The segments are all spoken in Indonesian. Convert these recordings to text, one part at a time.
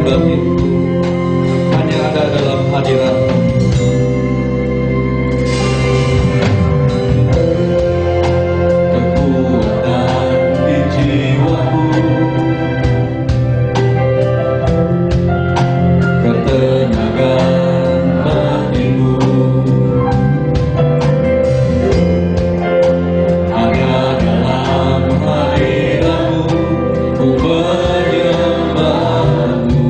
batinku hanya ada dalam hadirat-Mu. Kekuatan di jiwaku, ketenagaan batinmu, hanya dalam hadirat-Mu ku menyembah-Mu.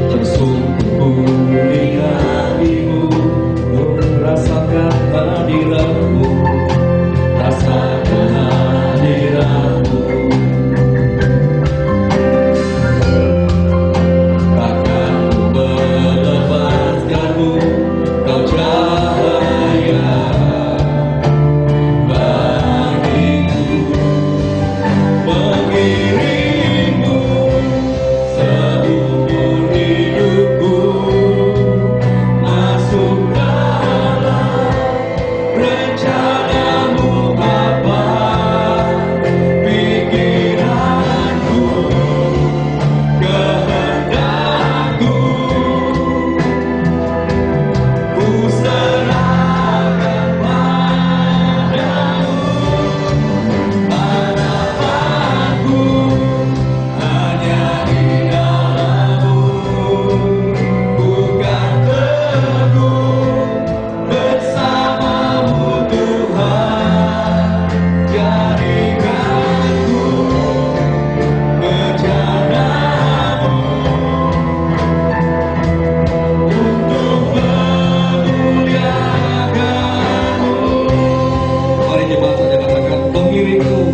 Tersungkur di hatimu, rasakan hadirat-Mu, rasakan hadirat-Mu. Takkan ku melepaskan-Mu, Kau cahaya bagiku, mengiringmu seumur hidupku, masuk dalam rencana-Mu Bapa. Pikiranku, kehendakku, ku serahkan padamu. Harapanku hanya di dalam-Mu, ku kan teguh bersama-Mu Tuhan. Jadikanku bencanamu untuk memuliakan-Mu. Mari jemaat saja katakan, mengiringku,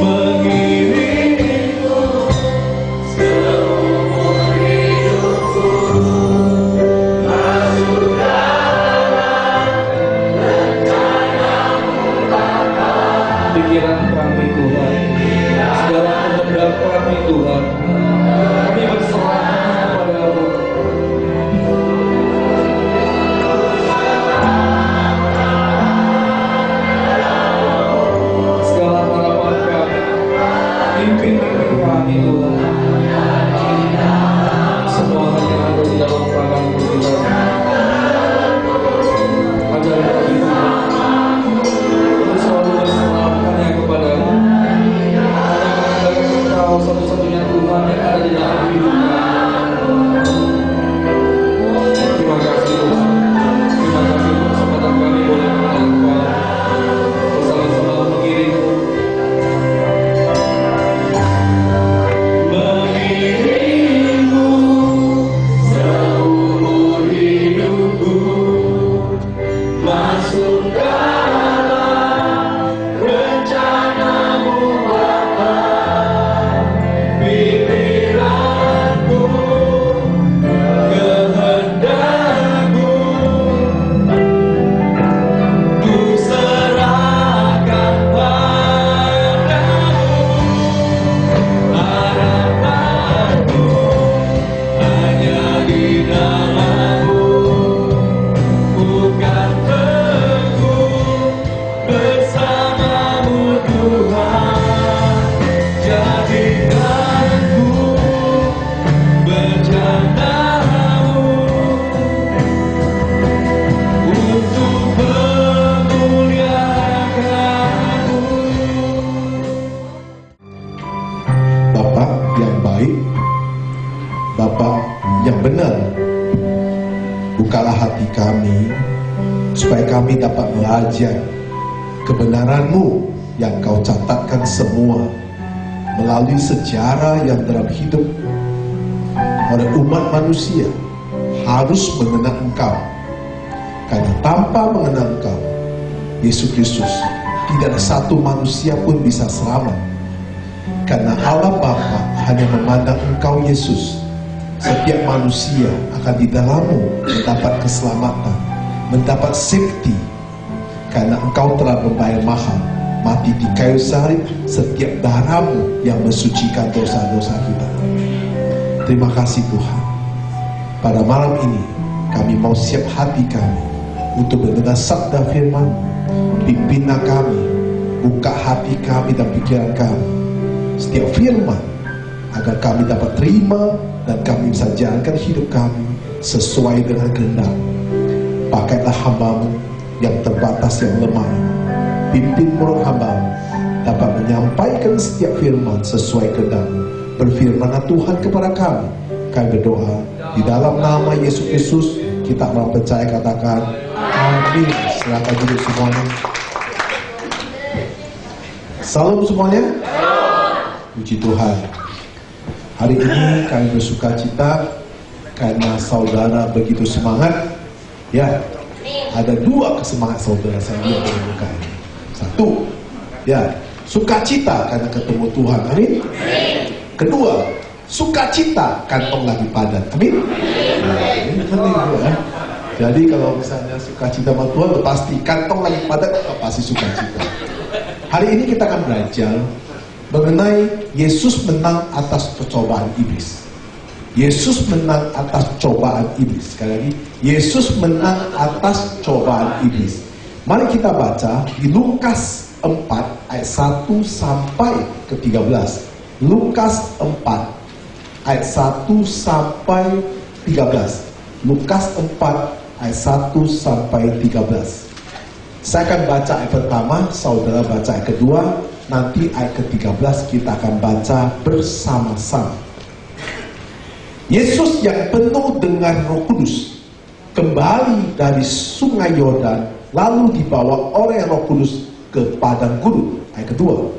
mengiringku seumur hidupku, masuk dalam rencana-Mu Bapa. Pikiran kami Tuhan, segala kehendak kami Tuhan, kami berserah kepada-Mu. Segala harapan kami, pimpin kami Tuhan, semua hanya ada di dalam tangan-Mu Tuhan. Ajar kami Tuhan untuk selalu berserah hanya kepada-Mu, hanya mengandalkan Engkau satu-satunya Tuhan yang ada di dalam hidup kami. Terima kasih Tuhan, terima kasih untuk kesempatan kami boleh mengenal Engkau, bersama-sama mengiringmu. Mengiringmu seumur hidupku, masuk dalam rencana-Mu Bapa. Pikiranku, kehendakku, ku serahkan padamu. Harapanku hanya di dalam-Mu, ku kan teguh bersama-Mu Tuhan. Jadikanku bencana-Mu untuk memuliakan-Mu. Bapa yang baik, Bapa yang benar, bukalah hati kami supaya kami dapat belajar kebenaran-Mu yang Kau catatkan semua melalui sejarah yang dalam hidup oleh umat manusia harus mengenal Engkau. Karena tanpa mengenal Engkau, Yesus Kristus, tidak ada satu manusia pun bisa selamat. Karena Allah Bapa hanya memandang Engkau Yesus, setiap manusia akan di dalam-Mu mendapat keselamatan, mendapat safety. Karena Engkau telah membayar mahal, mati di kayu salib, setiap darah-Mu yang mensucikan dosa-dosa kita. Terima kasih Tuhan. Pada malam ini kami mau siap hati kami untuk mendengar sabda firman, Pimpinlah kami, buka hati kami dan pikiran kami setiap firman, agar kami dapat terima dan kami bisa jalankan hidup kami sesuai dengan kehendak. Pakailah hamba-Mu yang terbatas, yang lemah ini. Pimpin mulut hamba-Mu dapat menyampaikan setiap firman sesuai kehendak-Mu. Berfirmanlah Tuhan kepada kami. Kami berdoa di dalam nama Yesus Kristus. Kita orang percaya katakan amin. Silakan duduk semuanya. Salam semuanya. Puji Tuhan. Hari ini kami bersuka cita karena saudara begitu semangat. Ya, ada dua kesemangat saudara saya lihat di muka ini. Satu, ya, sukacita karena ketemu Tuhan. Amin. Kedua, sukacita kantong lagi padat. Amin. Nah, ini penting ya. Jadi kalau misalnya sukacita sama Tuhan, pasti kantong lagi padat, pasti sukacita. Hari ini kita akan belajar mengenai Yesus menang atas percobaan iblis. Yesus menang atas cobaan iblis. Sekali lagi, Yesus menang atas cobaan iblis. Mari kita baca di Lukas 4 ayat 1 sampai ke 13. Lukas 4 ayat 1 sampai 13. Lukas 4 ayat 1 sampai 13. Saya akan baca ayat pertama, saudara baca ayat kedua, nanti ayat ke-13 kita akan baca bersama-sama. Yesus yang penuh dengan Roh Kudus kembali dari sungai Yordan, lalu dibawa oleh Roh Kudus ke padang gurun. Ayat kedua.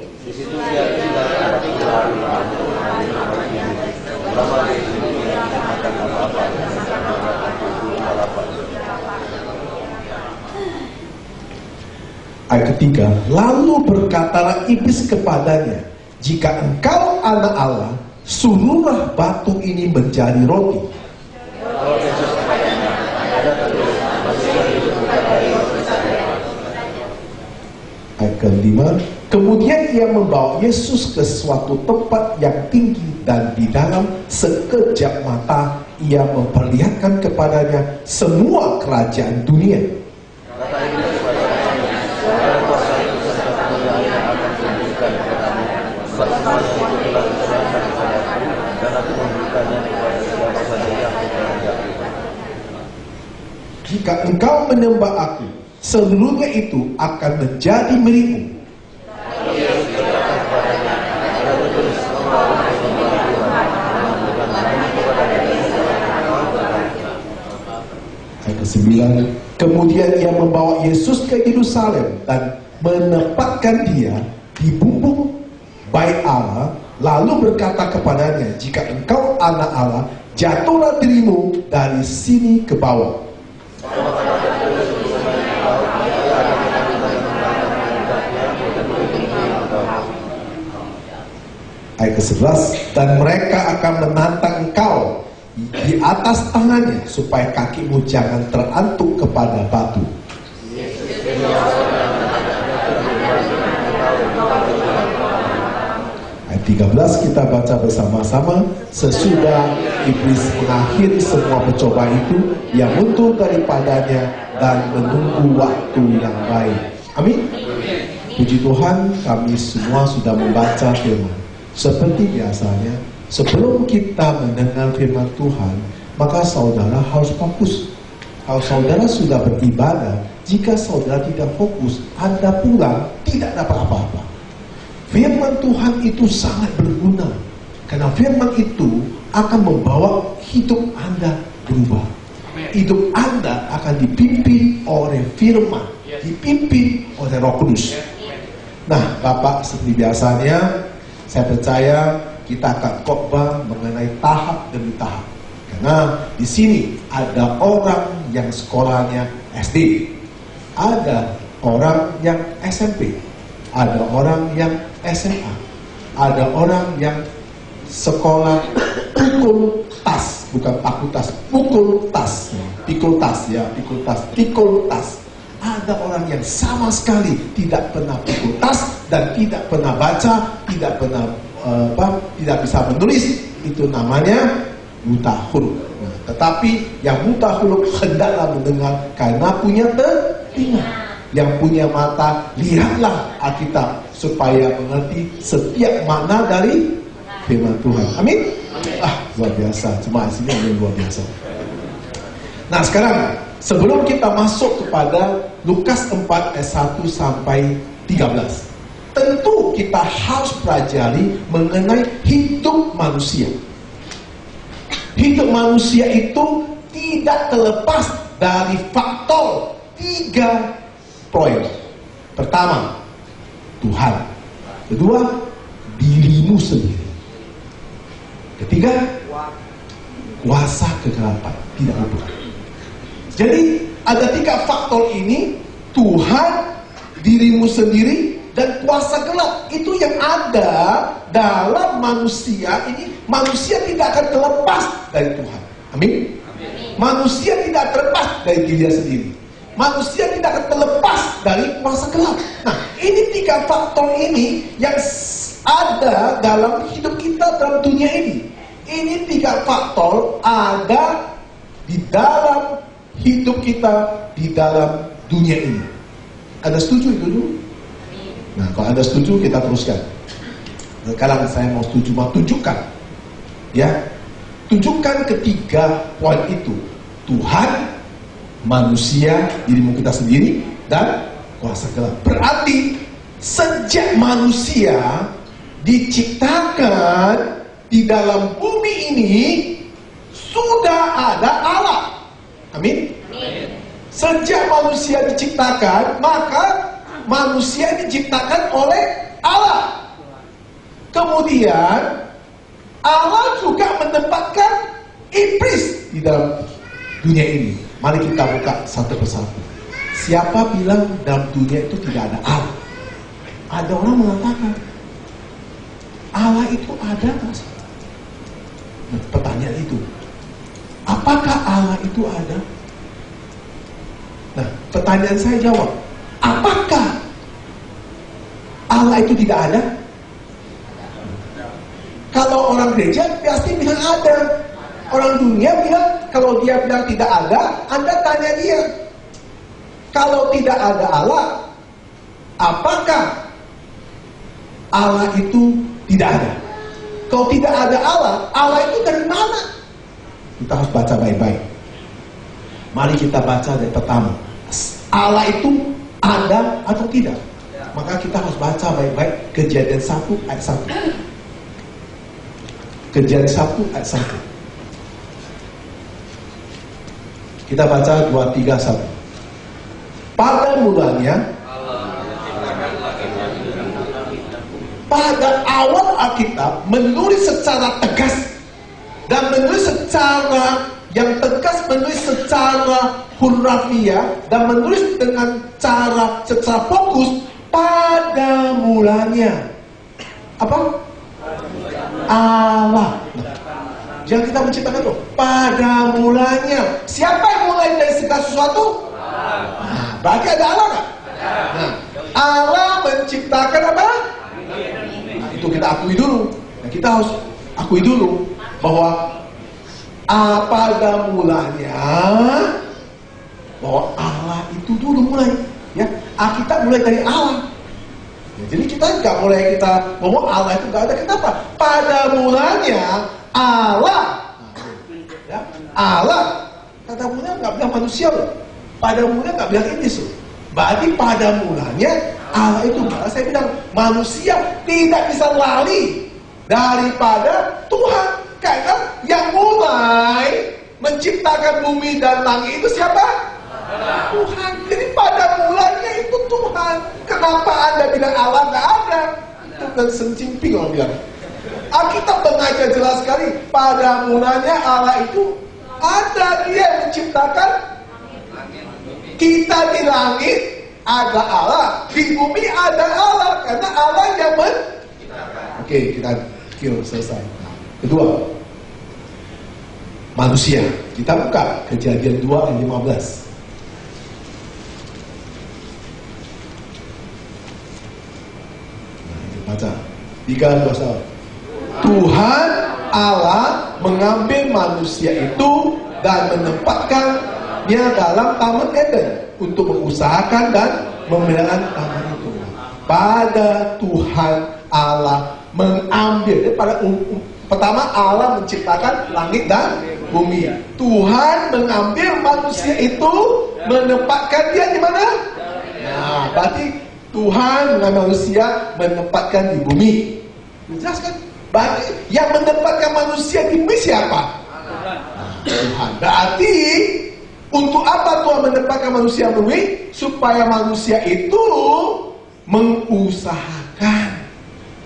Ayat ketiga, lalu berkatalah iblis kepadanya, jika engkau anak Allah, suruhlah batu ini menjadi roti. Ayat kelima, kemudian ia membawa Yesus ke suatu tempat yang tinggi dan di dalam sekejap mata ia memperlihatkan kepadanya semua kerajaan dunia. Jika engkau menyembah aku, seluruhnya itu akan menjadi milikmu. Ayat ke-9, kemudian ia membawa Yesus ke Yerusalem dan menempatkan dia di bumbung bait Allah, lalu berkata kepadanya, jika engkau anak Allah, jatuhlah dirimu dari sini ke bawah. Ayat ke-11, dan mereka akan menantang engkau di atas tangannya supaya kakimu jangan terantuk kepada batu. Ayat 13 kita baca bersama-sama. Sesudah iblis mengakhiri semua percobaan itu, ia mundur daripadanya dan menunggu waktu yang baik. Amin. Puji Tuhan, kami semua sudah membaca firman. Seperti biasanya, sebelum kita mendengar firman Tuhan, maka saudara harus fokus. Kalau saudara sudah beribadah, jika saudara tidak fokus, Anda pulang tidak dapat apa-apa. Firman Tuhan itu sangat berguna, karena firman itu akan membawa hidup Anda berubah. Hidup Anda akan dipimpin oleh firman, dipimpin oleh Roh Kudus. Nah, Bapak, seperti biasanya, saya percaya kita akan khotbah mengenai tahap demi tahap. Karena di sini ada orang yang sekolahnya SD, ada orang yang SMP, ada orang yang SMA, ada orang yang sekolah pukul tas, bukan fakultas, pukul tas, pikul tas ya, pikul tas. Ada orang yang sama sekali tidak pernah pikul tas dan tidak pernah baca, tidak pernah tidak bisa menulis. Itu namanya buta huruf. Nah, tetapi yang buta huruf hendaklah mendengar karena punya telinga. yang punya mata, lihatlah Alkitab supaya mengerti setiap makna dari firman Tuhan. Amin. Luar biasa. Cuma isinya luar biasa. Nah, sekarang sebelum kita masuk kepada Lukas 4 ayat 1 sampai 13, tentu kita harus pelajari mengenai hidup manusia. Hidup manusia itu tidak terlepas dari faktor 3 poin. Pertama, Tuhan. Kedua, dirimu sendiri. Ketiga, kuasa kegelapan. Tidak lupa. Jadi ada 3 faktor ini: Tuhan, dirimu sendiri, dan kuasa gelap. Itu yang ada dalam manusia ini. Manusia tidak akan terlepas dari Tuhan. Amin. Manusia tidak terlepas dari dirinya sendiri. Manusia tidak akan terlepas dari kuasa gelap. Nah, ini 3 faktor ini yang ada dalam hidup kita dalam dunia ini. Ini 3 faktor ada di dalam hidup kita, di dalam dunia ini. Ada setuju itu dulu? Nah, kalau Anda setuju, kita teruskan. Sekarang saya mau setuju, mau tunjukkan. Ya, tunjukkan ketiga poin itu: Tuhan, manusia, dirimu kita sendiri, dan kuasa gelap. Berarti sejak manusia diciptakan di dalam bumi ini sudah ada Allah. Amin. Sejak manusia diciptakan, maka manusia diciptakan oleh Allah. Kemudian Allah juga menempatkan iblis di dalam dunia ini. Mari kita buka satu persatu. Siapa bilang dalam dunia itu tidak ada Allah? Ada orang mengatakan Allah itu ada. Nah, pertanyaan itu, apakah Allah itu ada? Nah, pertanyaan saya jawab, apakah Allah itu tidak ada? Kalau orang gereja pasti bilang ada. Orang dunia bilang, kalau dia bilang tidak ada, Anda tanya dia. Kalau tidak ada Allah, apakah Allah itu tidak ada? Kalau tidak ada Allah, Allah itu dari mana? Kita harus baca baik-baik. Mari kita baca dari pertama. Allah itu ada atau tidak? Maka kita harus baca baik-baik Kejadian 1 ayat 1. Kejadian 1 ayat 1. Kita baca 2, 3, 1. Pada mulanya, pada awal Alkitab menulis secara tegas dan menulis secara yang tegas, menulis secara hurrafiah dan menulis dengan cara secara fokus. Pada mulanya apa? Allah. Yang kita menciptakan itu pada mulanya. Siapa yang mulai dari segala sesuatu? Nah, berarti ada Allah nggak? Nah, Allah menciptakan apa? Nah, itu kita akui dulu. Nah, kita harus akui dulu bahwa pada mulanya, bahwa Allah itu dulu mulai. Ya, Alkitab mulai dari Allah. Ya, jadi kita nggak mulai kita ngomong Allah itu nggak ada. Kenapa? Pada mulanya Allah, ya, Allah. Kata mulanya nggak bilang manusia loh. Pada mulanya nggak bilang iblis loh. Berarti pada mulanya Allah itu. Maka saya bilang manusia tidak bisa lari daripada Tuhan, karena yang mulai menciptakan bumi dan langit itu siapa? Tuhan. Jadi pada mulanya itu Tuhan. Kenapa Anda bilang Allah nggak ada? Itu kan sencimping orang bilang. Alkitab mengajar jelas sekali, pada mulanya Allah itu ada. Dia menciptakan kita. Di langit ada Allah, di bumi ada Allah, karena Allah yang menciptakan. Oke, kita selesai. Kedua, manusia. Kita buka Kejadian 2 ayat 15. Baca 3, 2, 1. Tuhan Allah mengambil manusia itu dan menempatkannya dalam Taman Eden untuk mengusahakan dan Membinakan taman itu. Pada Tuhan Allah mengambil. Jadi pertama Allah menciptakan langit dan bumi. Tuhan mengambil manusia itu, menempatkan dia di mana? Nah, berarti Tuhan mengambil manusia, menempatkan di bumi. Jelas kan? Berarti yang menempatkan manusia di bumi siapa? Tuhan. Berarti untuk apa Tuhan menempatkan manusia di bumi? Supaya manusia itu mengusahakan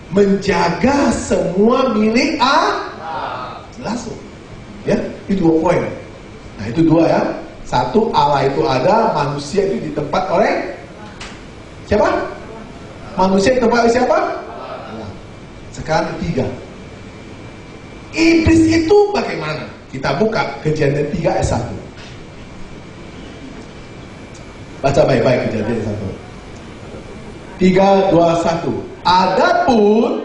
menjaga semua milik Allah. Jelas tuh. Ya, itu 2 poin. Nah, itu 2 ya. 1, Allah itu ada, manusia itu ditempat oleh siapa? Manusia ditempat oleh siapa? Allah. Sekarang 3. Iblis itu bagaimana? Kita buka Kejadian 3 ayat 1. Baca baik-baik Kejadian 1. 3, 2, 1. Adapun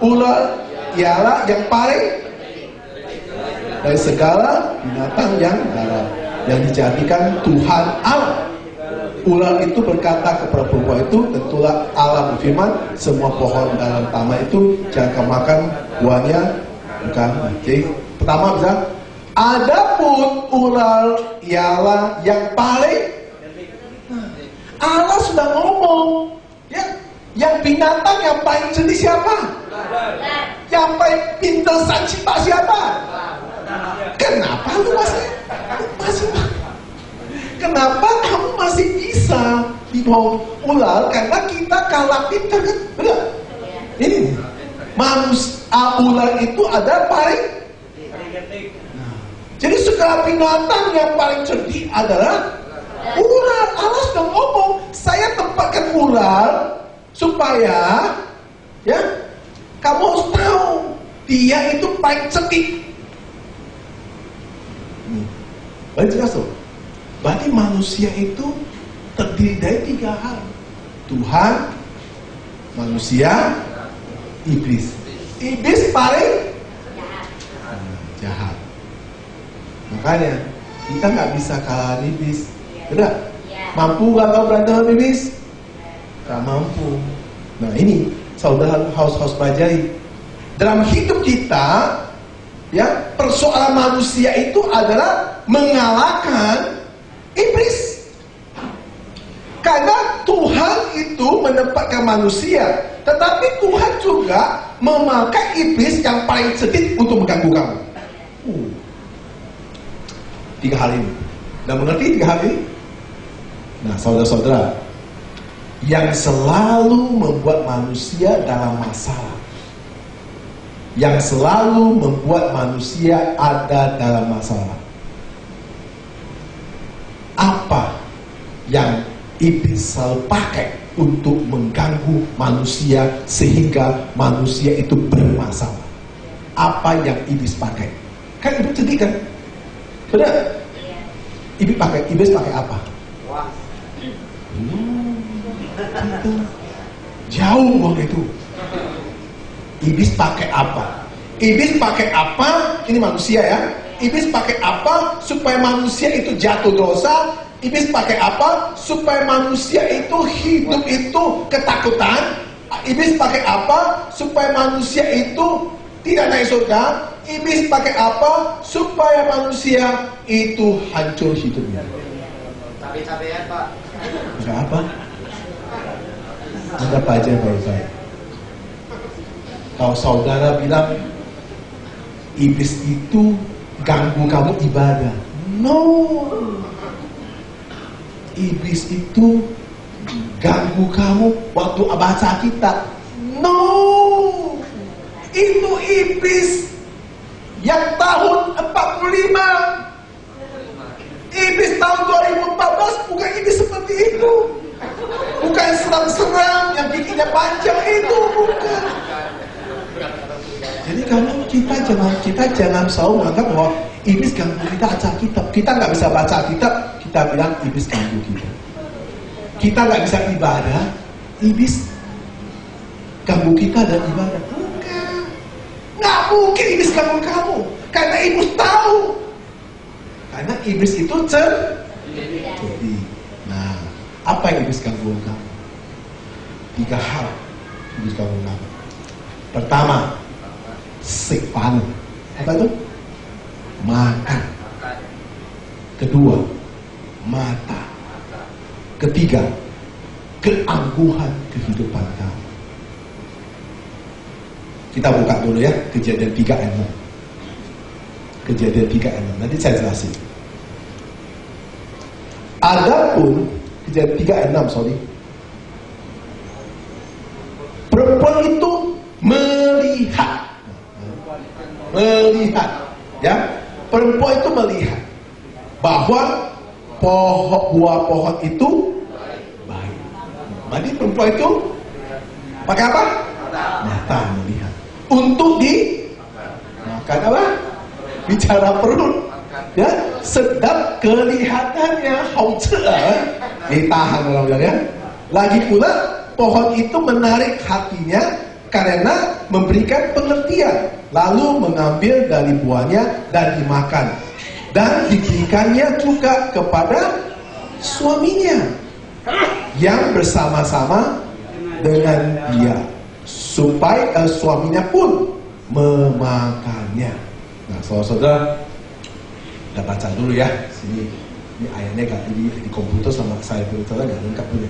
ular ialah yang paling dari segala binatang yang darat yang dijadikan Tuhan Allah. Ular itu berkata kepada perempuan itu, tentulah Allah berfirman, semua pohon dalam taman itu jangan kamu makan buahnya. Bukan. Jadi pertama bisa, adapun ular ialah yang paling. Allah sudah ngomong, ya, yang binatang yang paling cerdik siapa? Yang paling pintar sancita siapa? Kenapa lu masih kenapa kamu masih bisa di bawah ular? Karena kita kalah pintar kan? Benar? Ini ular itu ada paling. Jadi segala binatang yang paling cerdik adalah ular. Allah sudah ngomong, saya tempatkan ular supaya ya kamu harus tahu dia itu paling cerdik. Baik, jelas tuh. Berarti manusia itu terdiri dari 3 hal: Tuhan, manusia, iblis. Iblis paling jahat. Makanya kita nggak bisa kalah iblis. Benar? Mampu nggak kau berantem sama iblis? Gak mampu. Nah ini saudara harus pelajari. Dalam hidup kita, ya, persoalan manusia itu adalah mengalahkan iblis. Karena Tuhan itu menempatkan manusia, tetapi Tuhan juga memakai iblis yang paling cerdik untuk mengganggu kamu. 3 hal ini. Dan mengerti 3 hal ini? Nah, saudara-saudara, yang selalu membuat manusia dalam masalah, yang selalu membuat manusia ada dalam masalah, apa yang iblis selalu pakai untuk mengganggu manusia sehingga manusia itu bermasalah? Apa yang iblis pakai? Kan iblis cerdik kan? Benar? Iblis pakai apa? Jauh waktu itu. Iblis pakai apa? Iblis pakai apa? Ini manusia ya. Iblis pakai apa supaya manusia itu jatuh dosa? Iblis pakai apa supaya manusia itu hidup itu ketakutan? Iblis pakai apa supaya manusia itu tidak naik surga? Iblis pakai apa supaya manusia itu hancur hidupnya? Cabai-cabean, Pak. Enggak apa? Anda baca baik-baik. Kalau saudara bilang iblis itu ganggu kamu ibadah, no. Iblis itu ganggu kamu waktu baca kitab, no. Itu iblis yang tahun 45. Iblis tahun 2014 bukan iblis seperti itu. Bukan serang-serang yang giginya panjang itu, bukan. Jadi kita jangan selalu menganggap bahwa iblis ganggu kita baca kitab. Kita nggak bisa baca kitab, kita bilang iblis ganggu kita. Kita nggak bisa ibadah, iblis ganggu kita dan ibadah. Bukan. Nggak mungkin iblis ganggu kamu, karena iblis tahu. Karena iblis itu cerdik. Nah, Apa yang iblis ganggu kamu? 3 hal iblis ganggu kamu. Pertama, sepan. Apa itu? Makan. Kedua, mata. Ketiga, keangkuhan kehidupan kamu. Kita buka dulu ya Kejadian 3 ayat 6. Kejadian 3 ayat 6. Nanti saya jelasin. Adapun Kejadian 3 ayat 6, sorry. Perempuan itu melihat, ya. Perempuan itu melihat bahwa buah pohon itu baik. Jadi perempuan itu pakai apa? Mata melihat. Untuk dimakan apa? Bicara perut. Ya, sedap kelihatannya, ditahan orang ya. Lagi pula pohon itu menarik hatinya karena memberikan pengertian, lalu mengambil dari buahnya dan dimakan, dan diberikannya juga kepada suaminya yang bersama-sama dengan dia, supaya suaminya pun memakannya. Nah, saudara-saudara, kita baca dulu ya. Sini, ini ayatnya gak di komputer sama saya saudara nggak lengkap dulu.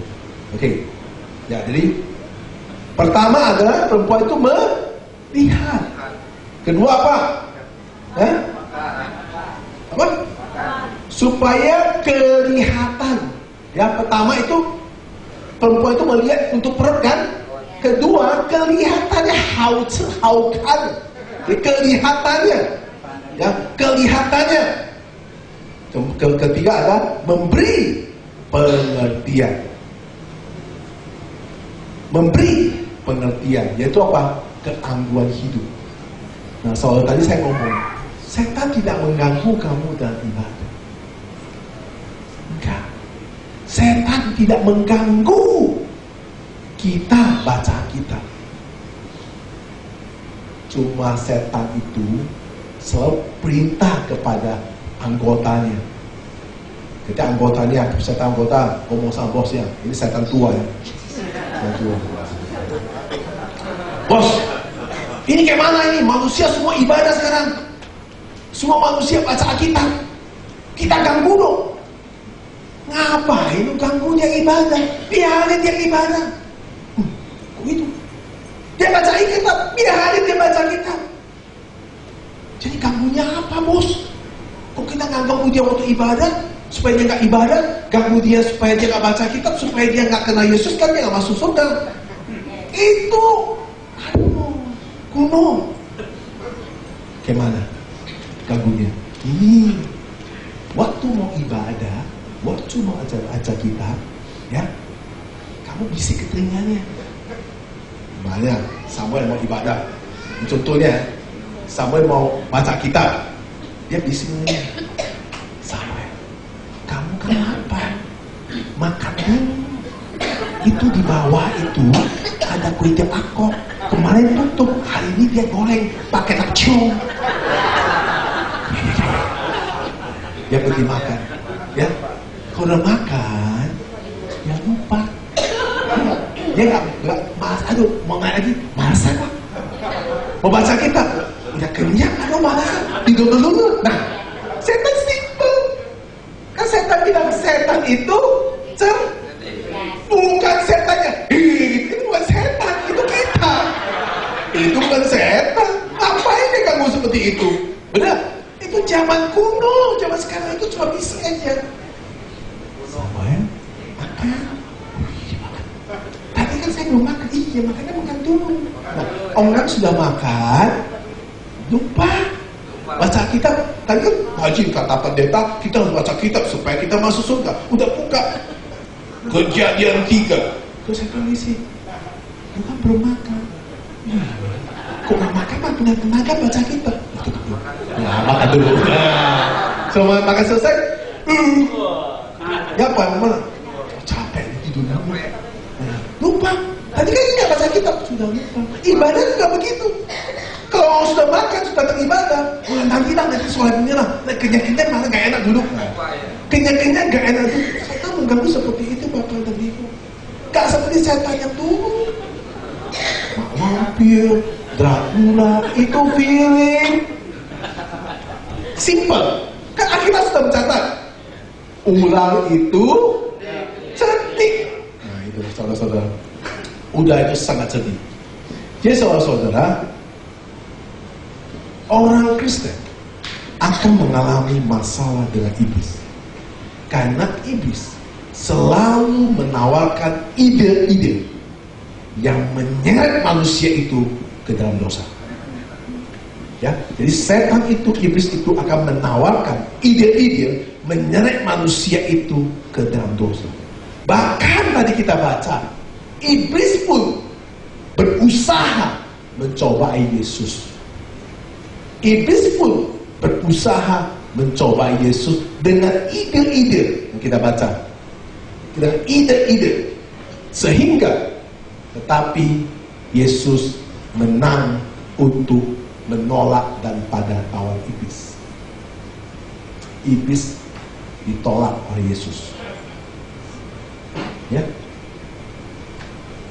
Oke, ya jadi pertama adalah perempuan itu melihat. Kedua apa? Apa? Supaya kelihatan. Ya, pertama itu perempuan itu melihat untuk perut kan. Kedua, kelihatannya haukan. Kelihatannya. Ya, kelihatannya. Ketiga adalah memberi pengertian. Memberi pengertian, yaitu apa? Keangguhan hidup. Nah, soal tadi saya ngomong, setan tidak mengganggu kamu dalam ibadah. Enggak. Setan tidak mengganggu kita baca kitab. Cuma setan itu selalu perintah kepada anggotanya. Ketika anggotanya, setan anggota ngomong sama bosnya, ini setan tua ya. Bos, ini kayak mana ini? Manusia semua ibadah sekarang. Semua manusia baca Alkitab. Kita ganggu dong. Ngapain lu ganggu dia ibadah? Biarin dia ibadah. Kok itu? Dia baca Alkitab, biarin dia baca Alkitab. Jadi ganggunya apa, bos? Kok kita nggak ganggu dia waktu ibadah? Supaya dia nggak ibadah, ganggu dia supaya dia nggak baca kitab, supaya dia nggak kenal Yesus, kan dia nggak masuk surga. Itu, aduh, kuno. Gimana ganggunya? Ini waktu mau ibadah, waktu mau ajar kitab, ya, kamu bisik ke telinganya. Banyak, Samuel mau ibadah. Contohnya, Samuel mau baca kitab, dia bisik telinganya. Kenapa? Makan dulu. Itu di bawah itu ada kue tiap akok. Kemarin tutup, hari ini dia goreng pakai nakcong. Dia pergi makan. Ya, kalau udah makan, ya lupa. Dia nggak malas. Aduh, mau main lagi? Malas apa? Mau baca kitab? Udah kenyang, aduh malas. Tidur dulu. Nah, setan simple. Kan setan bilang setan itu bukan setannya. Itu bukan setan, itu kita. Itu bukan setan. Ngapain dia ganggu seperti itu? Benar? Itu zaman kuno, zaman sekarang itu cuma bisa aja. Sama ya? Makan. Iya makan. Tadi kan saya belum makan. Iya makannya makan dulu. Nah, orang sudah makan, lupa baca kitab. Tadi kan haji kata pendeta kita harus baca kitab supaya kita masuk surga. Udah buka Kejadian 3. Terus saya permisi, lu kan belum makan. Kok gak makan kan punya tenaga baca kitab. Nah, makan dulu. Semua makan selesai. Ya apa mana? Capek tidur dulu. Lupa. Tadi kan nggak baca kitab, sudah lupa. Ibadah juga begitu. Kalau sudah makan, sudah beribadah, nanti soalnya lah, kenyang-kenyang malah gak enak duduk. Kenyang-kenyang gak enak tuh. Setan mengganggu seperti itu Bapak dan Ibu. Gak seperti setan yang dulu. Mak Lampir, Dracula, itu feeling. Simple. Kan Alkitab sudah mencatat. Ular itu cerdik. Nah itu saudara-saudara. Udah itu sangat cerdik. Jadi saudara-saudara, orang Kristen akan mengalami masalah dengan iblis. Karena iblis selalu menawarkan ide-ide yang menyeret manusia itu ke dalam dosa. Ya, jadi setan itu, iblis itu akan menawarkan ide-ide menyeret manusia itu ke dalam dosa. Bahkan tadi kita baca, iblis pun berusaha mencobai Yesus. Iblis pun berusaha mencobai Yesus dengan ide-ide yang kita baca. Dengan ide-ide. Sehingga tetapi Yesus menang untuk menolak daripada lawan iblis. Iblis ditolak oleh Yesus. Ya.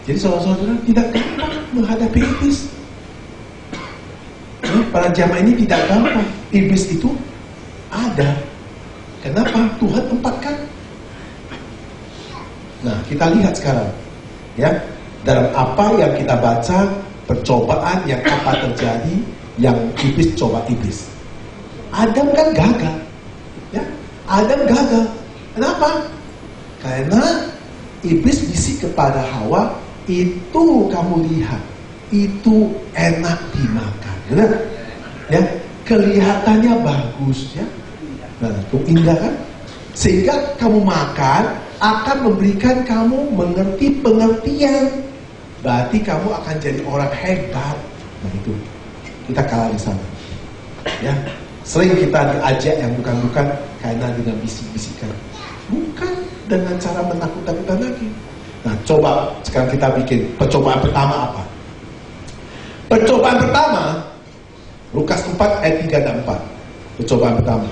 Jadi saudara-saudara tidak gampang menghadapi iblis. Para jamaah ini tidak gampang. Iblis itu ada. Kenapa? Tuhan tempatkan. Nah, kita lihat sekarang, ya, dalam apa yang kita baca, percobaan yang apa terjadi, yang iblis coba iblis. Adam kan gagal, ya. Adam gagal. Kenapa? Karena iblis bisik kepada Hawa, itu kamu lihat, itu enak dimakan, benar? Ya, kelihatannya bagus, ya. Nah, itu indah kan? Sehingga kamu makan akan memberikan kamu mengerti pengertian. Berarti kamu akan jadi orang hebat. Nah itu, kita kalah di sana. Ya, sering kita diajak yang bukan-bukan karena dengan bisik-bisikan, bukan dengan cara menakut-nakutan lagi. Nah, coba sekarang kita bikin percobaan pertama apa? Percobaan pertama, Lukas 4 ayat 3 dan 4. Percobaan pertama.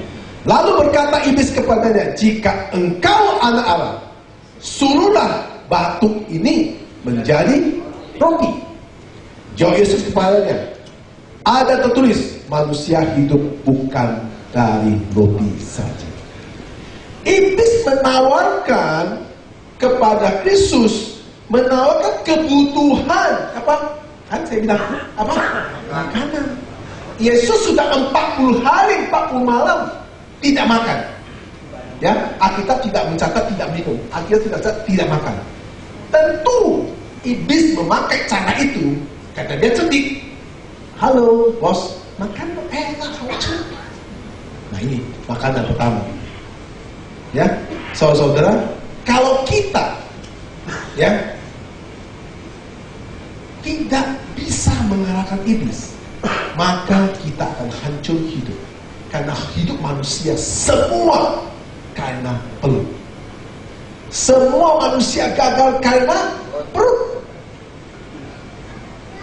Lalu berkata iblis kepadanya, jika engkau anak Allah, suruhlah batu ini menjadi roti. Jawab Yesus kepadanya, ada tertulis, manusia hidup bukan dari roti saja. Iblis menawarkan kepada Yesus, menawarkan kebutuhan apa? Kan saya bilang apa? Makanan. Yesus sudah 40 hari 40 malam tidak makan. Ya, Alkitab tidak mencatat tidak minum. Alkitab tidak mencatat tidak makan. Tentu iblis memakai cara itu karena dia cerdik. Halo, bos, makan enak aja. Nah ini makanan pertama. Ya, saudara-saudara, kalau kita ya tidak bisa mengalahkan iblis, maka kita akan hancur hidup. Karena hidup manusia semua karena perut. Semua manusia gagal karena perut.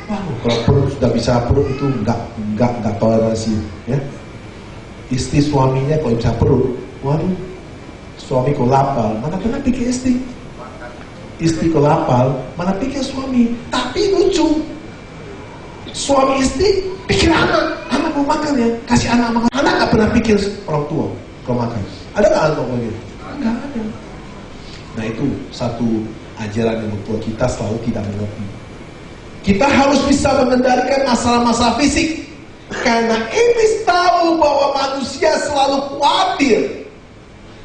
Wow, kalau perut sudah bisa perut itu enggak toleransi, ya. Istri suaminya kalau bisa perut, waduh, suami kok lapar, mana pernah pikir istri. Istri kok lapar, mana pikir suami. Tapi lucu, suami istri pikir anak mau makan ya, kasih anak makan. Anak gak pernah pikir orang tua kalau makan. Ada gak anak mau gitu? Enggak ada. Nah itu satu ajaran yang membuat kita selalu tidak mengerti. Kita harus bisa mengendalikan masalah-masalah fisik. Karena iblis tahu bahwa manusia selalu khawatir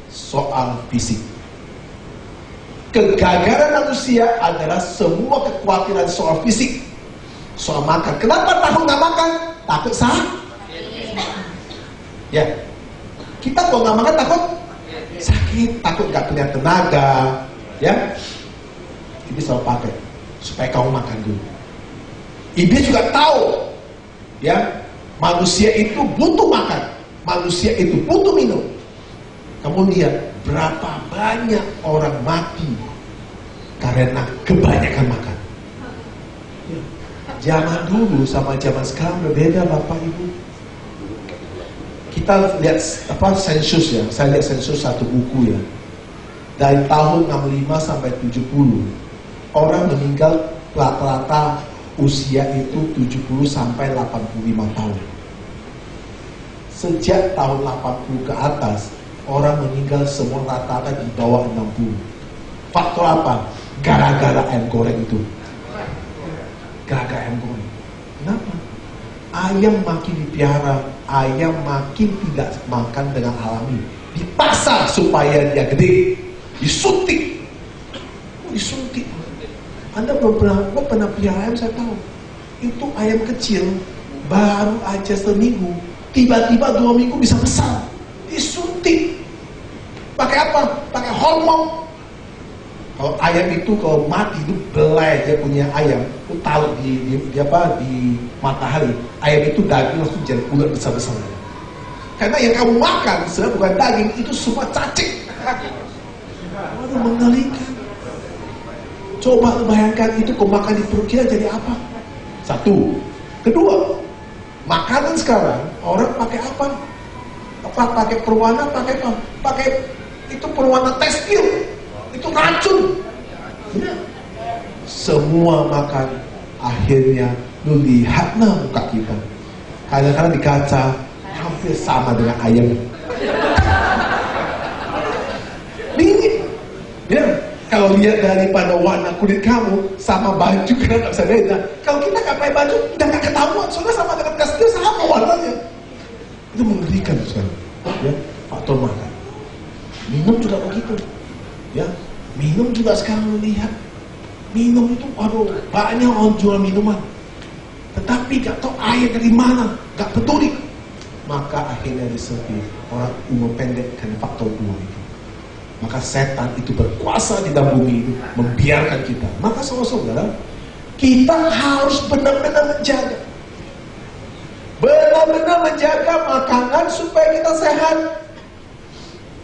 soal fisik. Kegagalan manusia adalah semua kekhawatiran soal fisik. Soal makan. Kenapa takut gak makan? Takut sakit. Ya, kita kalau nggak makan takut sakit, takut nggak punya tenaga, ya. Iblis selalu pakai supaya kamu makan dulu. Iblis juga tahu, ya, manusia itu butuh makan, manusia itu butuh minum. Kamu lihat berapa banyak orang mati karena kebanyakan makan. Zaman dulu sama zaman sekarang berbeda, Bapak Ibu. Kita kita lihat sensus ya. Saya lihat sensus satu buku ya. Dari tahun 65 sampai 70, orang meninggal rata-rata usia itu 70 sampai 85 tahun. Sejak tahun 80 ke atas, orang meninggal semua rata-rata di bawah 60. Faktor apa? Gara-gara ayam goreng itu. Gara-gara ayam goreng. Kenapa? Ayam makin dipelihara, ayam makin tidak makan dengan alami. Dipaksa supaya dia gede, disuntik. Disuntik. Anda pernah pelihara ayam, saya tahu. Itu ayam kecil, baru aja seminggu, tiba-tiba 2 minggu bisa besar. Disuntik. Pakai apa? Pakai hormon. Kalau ayam itu kalau mati itu belai, dia punya ayam, itu taruh di matahari, ayam itu daging langsung jadi ulat besar-besar. Karena yang kamu makan sebenarnya bukan daging, itu semua cacing. Waduh, mengerikan. Coba bayangkan itu kau makan di perut kita jadi apa? Satu. Kedua, makanan sekarang orang pakai apa? Pakai perwarna, pakai apa? Pakai itu perwarna tekstil. Itu racun. Semua makan akhirnya lu lihatlah muka kita. Kadang-kadang di kaca hampir sama dengan ayam. Mirip. Ya, kalau lihat daripada warna kulit kamu sama baju kita nggak bisa beda. Kalau kita nggak pakai baju udah nggak ketahuan, soalnya sama dengan kastil sama warnanya. Itu mengerikan sekali. Ya, faktor makan. Minum juga begitu. Ya, minum juga sekarang lihat. Minum itu, aduh, banyak orang jual minuman. Tetapi gak tahu air dari mana, gak peduli. Maka akhirnya disepi orang umur pendek karena faktor 2 itu. Maka setan itu berkuasa di dalam bumi itu, membiarkan kita. Maka saudara-saudara, kita harus benar-benar menjaga. Benar-benar menjaga makanan supaya kita sehat.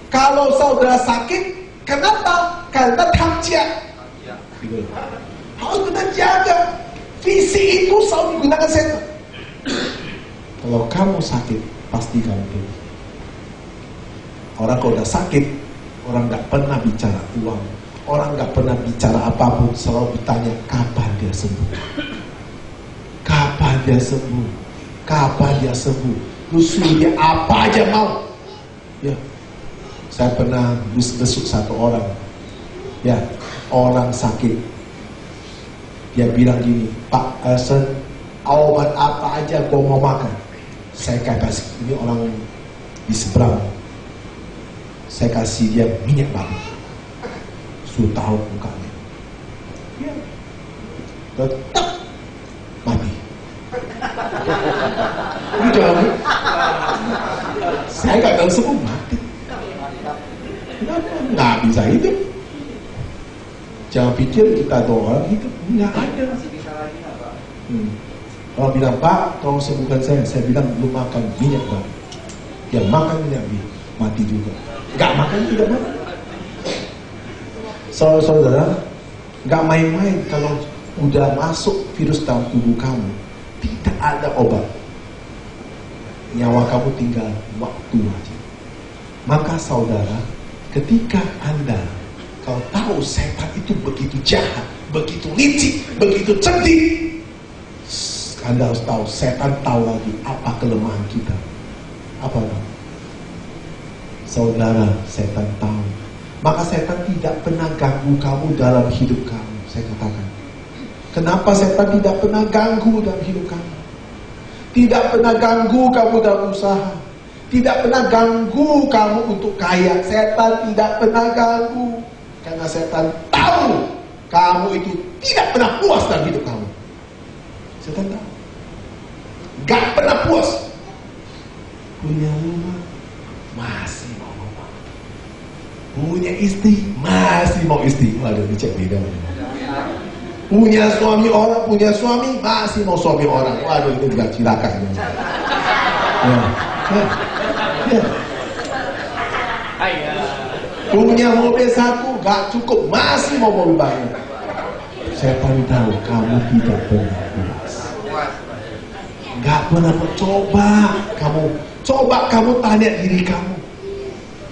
Kalau saudara sakit, kenapa? Karena takjia. Harus benar jaga. Visi itu selalu digunakan setan. Kalau kamu sakit, pasti kamu pergi. Orang kalau udah sakit, orang gak pernah bicara uang, orang gak pernah bicara apapun, selalu bertanya kapan dia sembuh. Kapan dia sembuh? Kapan dia sembuh? Lu suruh dia apa aja mau. Ya, saya pernah besuk satu orang. Ya, orang sakit. Dia bilang gini, Pak, obat apa aja gua mau makan. Saya kasih, ini orang di seberang. Saya kasih dia minyak batu. Suruh tahu mukanya. Ya. Tetap mati. Udah. Saya gak tahu semua mati. Kenapa? Nggak bisa hidup. Jangan pikir kita doang hidup, nggak ada. Masih bisa lagi nggak, Pak? Kalau bilang, Pak, tolong sembuhkan saya bilang, lu makan minyak batu. Yang makan minyak mati juga. Nggak makan tidak mati. Saudara, nggak main-main kalau udah masuk virus dalam tubuh kamu, tidak ada obat. Nyawa kamu tinggal waktu aja. Maka saudara, ketika Anda kalau tahu setan itu begitu jahat, begitu licik, begitu cerdik, Anda harus tahu setan tahu lagi apa kelemahan kita. Apa itu? Saudara, setan tahu. Maka setan tidak pernah ganggu kamu dalam hidup kamu. Saya katakan. Kenapa setan tidak pernah ganggu dalam hidup kamu? Tidak pernah ganggu kamu dalam usaha. Tidak pernah ganggu kamu untuk kaya. Setan tidak pernah ganggu. Karena setan tahu kamu itu tidak pernah puas dalam hidup kamu. Setan tahu. Gak pernah puas. Punya rumah, masih mau rumah. Punya istri, masih mau istri. Waduh, dicek beda. Punya suami orang, punya suami, masih mau suami orang. Waduh, itu juga cilaka. Ya. Punya mobil satu, gak cukup, masih mau mobil banyak. Setan tahu kamu tidak pernah puas. Gak pernah mencoba. Coba kamu tanya diri kamu,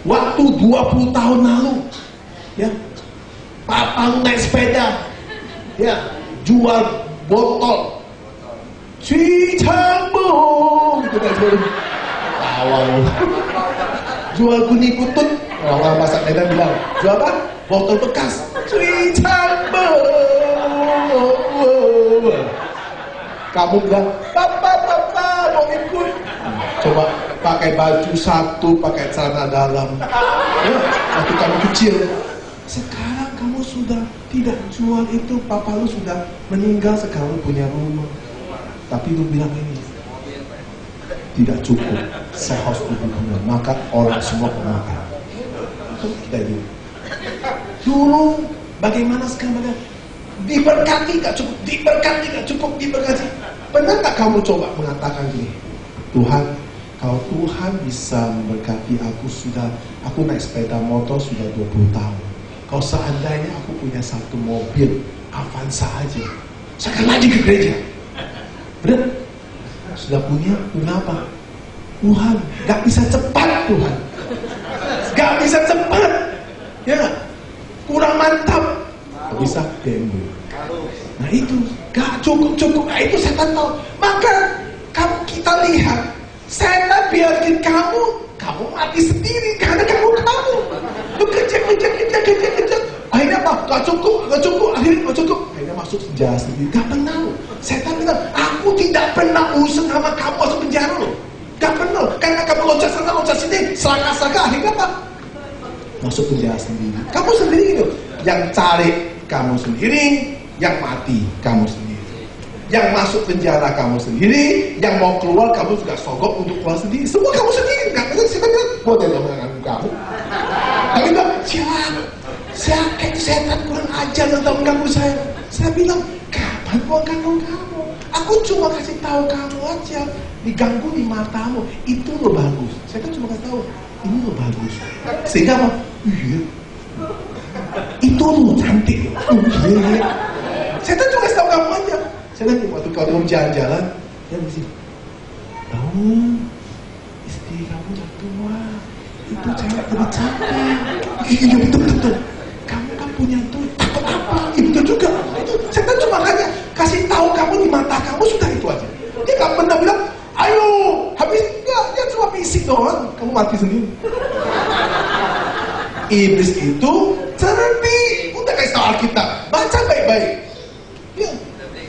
waktu 20 tahun lalu, ya, papamu naik sepeda, ya, jual botol, Cui Cangbo, gitu kan, awal, jual kuning putut, orang masak Medan bilang, jual apa? Botol bekas, Cui Cangbo. Kamu bilang, papa, mau ikut. Coba pakai baju satu, pakai celana dalam. Ya, waktu kamu kecil. Sekarang kamu sudah tidak jual itu. Papa lu sudah meninggal, sekarang punya rumah. Tapi lu bilang ini, tidak cukup. Saya harus berhubungan. Maka orang semua pemakan. Itu kita dulu. Dulu bagaimana sekarang? Diberkati gak cukup, diberkati gak cukup, diberkati. Pernah tak kamu coba mengatakan gini, Tuhan, kalau Tuhan bisa memberkati aku naik sepeda motor sudah 20 tahun. Kalau seandainya aku punya satu mobil Avanza aja, saya akan lagi ke gereja. Benar? Sudah punya, kenapa? Tuhan, gak bisa cepat Tuhan. Gak bisa cepat. Ya, kurang mantap. Bisa BMW. Nah itu gak cukup. Nah itu setan tahu. Maka kita lihat setan biarkan kamu mati sendiri karena kamu lu kejar. Akhirnya apa? Gak cukup. Akhirnya gak cukup. Akhirnya masuk penjara sendiri. Gak pernah. Setan bilang, aku tidak pernah urusan sama kamu masuk penjara loh. Gak pernah. Karena kamu loncat sana loncat sini, selangkah akhirnya apa? Masuk penjara sendiri. Kamu sendiri gitu. Yang cari kamu sendiri, yang mati kamu sendiri, yang masuk penjara kamu sendiri, yang mau keluar kamu juga sogok untuk keluar sendiri. Semua kamu sendiri. Gak ada siapa bilang, mau tidak mengganggu kamu. Tapi bilang, siapa setan kurang ajar tentang mengganggu saya. Saya bilang, kapan mau ganggu kamu? Aku cuma kasih tahu kamu aja. Diganggu di matamu, itu lo bagus. Saya kan cuma kasih tahu, ini lo bagus. Sehingga apa? Iya. Itu lu cantik. Iya. Saya tuh cuma kasih tahu kamu aja. Saya nanti waktu kamu jalan-jalan, ya mesti tahu istri kamu udah tua. Itu cewek lebih cantik. Iya betul. Kamu kan punya duit. Takut apa? Iya betul juga. Itu saya tuh cuma hanya kasih tahu kamu di mata kamu, sudah itu aja. Dia gak pernah bilang, ayo habis enggak. Dia cuma fisik doang. Kamu mati sendiri. Iblis itu cerdik. Udah kasih tahu Alkitab, baca baik-baik. Ya.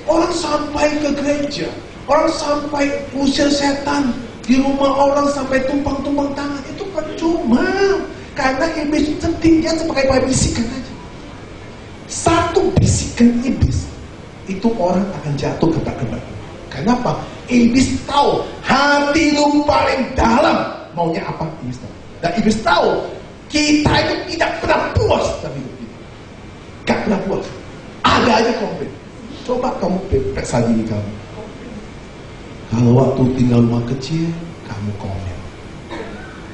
Orang sampai ke gereja, orang sampai usir setan di rumah orang sampai tumpang-tumpang tangan, itu percuma. Karena iblis cerdik, dia sebagai bisikan aja. Satu bisikan iblis, itu orang akan jatuh ke batu. Kenapa? Iblis tahu hati lu paling dalam maunya apa. Iblis tahu. Dan iblis tahu kita itu tidak pernah puas dalam hidup kita. Gak pernah puas. Ada aja komplain. Coba kamu periksa diri kamu. Kalau waktu tinggal rumah kecil, kamu komplain.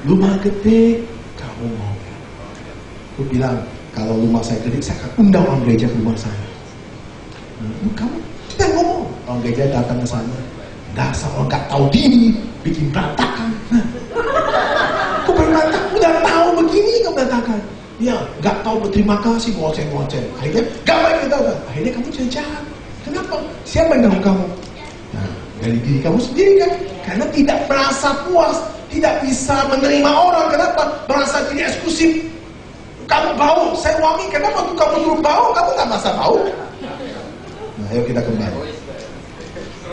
Rumah gede, kamu ngomel. Aku bilang, kalau rumah saya gede, saya akan undang orang gereja ke rumah saya. Kamu tidak ngomong. Orang gereja datang ke sana. Dasar orang gak tahu diri, bikin berantakan. Kok berantakan? Udah tahu begini kok berantakan. Ya, gak tahu berterima kasih, ngoceh-ngoceh. Akhirnya, gak baik kita udah. Akhirnya kamu jahat. Kenapa? Siapa yang ganggu kamu? Nah, dari diri kamu sendiri kan? Karena tidak merasa puas, tidak bisa menerima orang. Kenapa? Merasa diri eksklusif. Kamu bau, saya wangi. Kenapa tuh kamu turun bau? Kamu gak merasa bau? Nah, ayo kita kembali.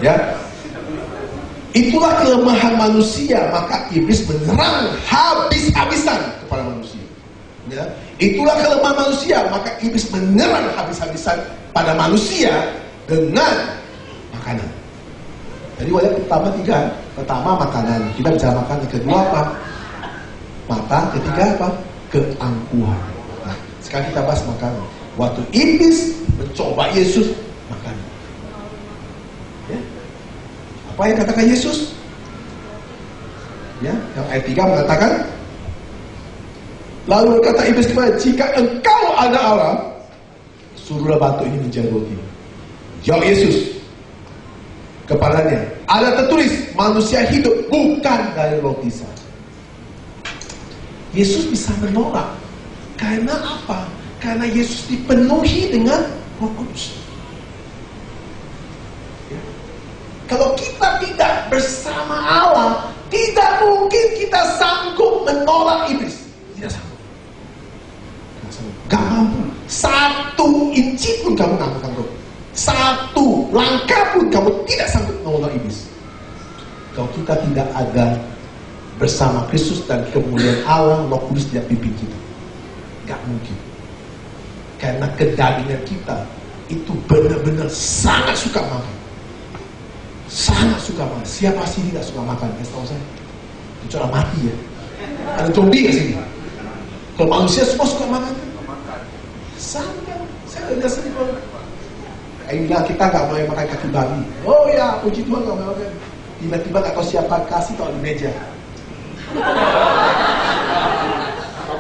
Ya, itulah kelemahan manusia. Maka iblis menyerang habis-habisan kepada manusia. Ya, itulah kelemahan manusia. Maka iblis menyerang habis-habisan pada manusia dengan makanan. Jadi wajah pertama 3. Pertama makanan. Kita bicara makanan. Kedua apa? Mata. Ketiga apa? Keangkuhan. Nah, sekarang kita bahas makanan. Waktu iblis mencoba Yesus, makan. Ya. Apa yang katakan Yesus? Ya, yang ayat 3 mengatakan, lalu berkata iblis kepada, jika engkau ada Allah, suruhlah batu ini menjadi roti. Jawab Yesus, kepadanya. Ada tertulis, manusia hidup bukan dari roti saja. Yesus bisa menolak. Karena apa? Karena Yesus dipenuhi dengan Roh Kudus. Ya. Kalau kita tidak bersama Allah, tidak mungkin kita sanggup menolak iblis. Tidak sanggup. Gak mampu. 1 inci pun kamu gak sanggup. 1 langkah pun kamu tidak sanggup menolak iblis. Kalau kita tidak ada bersama Kristus dan kemuliaan Allah, Roh Kudus tidak pimpin kita. Gak mungkin. Karena kedagingan kita itu benar-benar sangat suka makan. Sangat suka makan. Siapa sih tidak suka makan? Ya, setahu saya. Kecuali mati ya. Ada zombie ke sini. Kalau manusia semua suka makan. Sangat. Saya udah sering kalau bilang kita nggak mau makan kaki babi. Oh ya, puji Tuhan nggak mau makan. Tiba-tiba nggak tahu siapa kasih tahu di meja.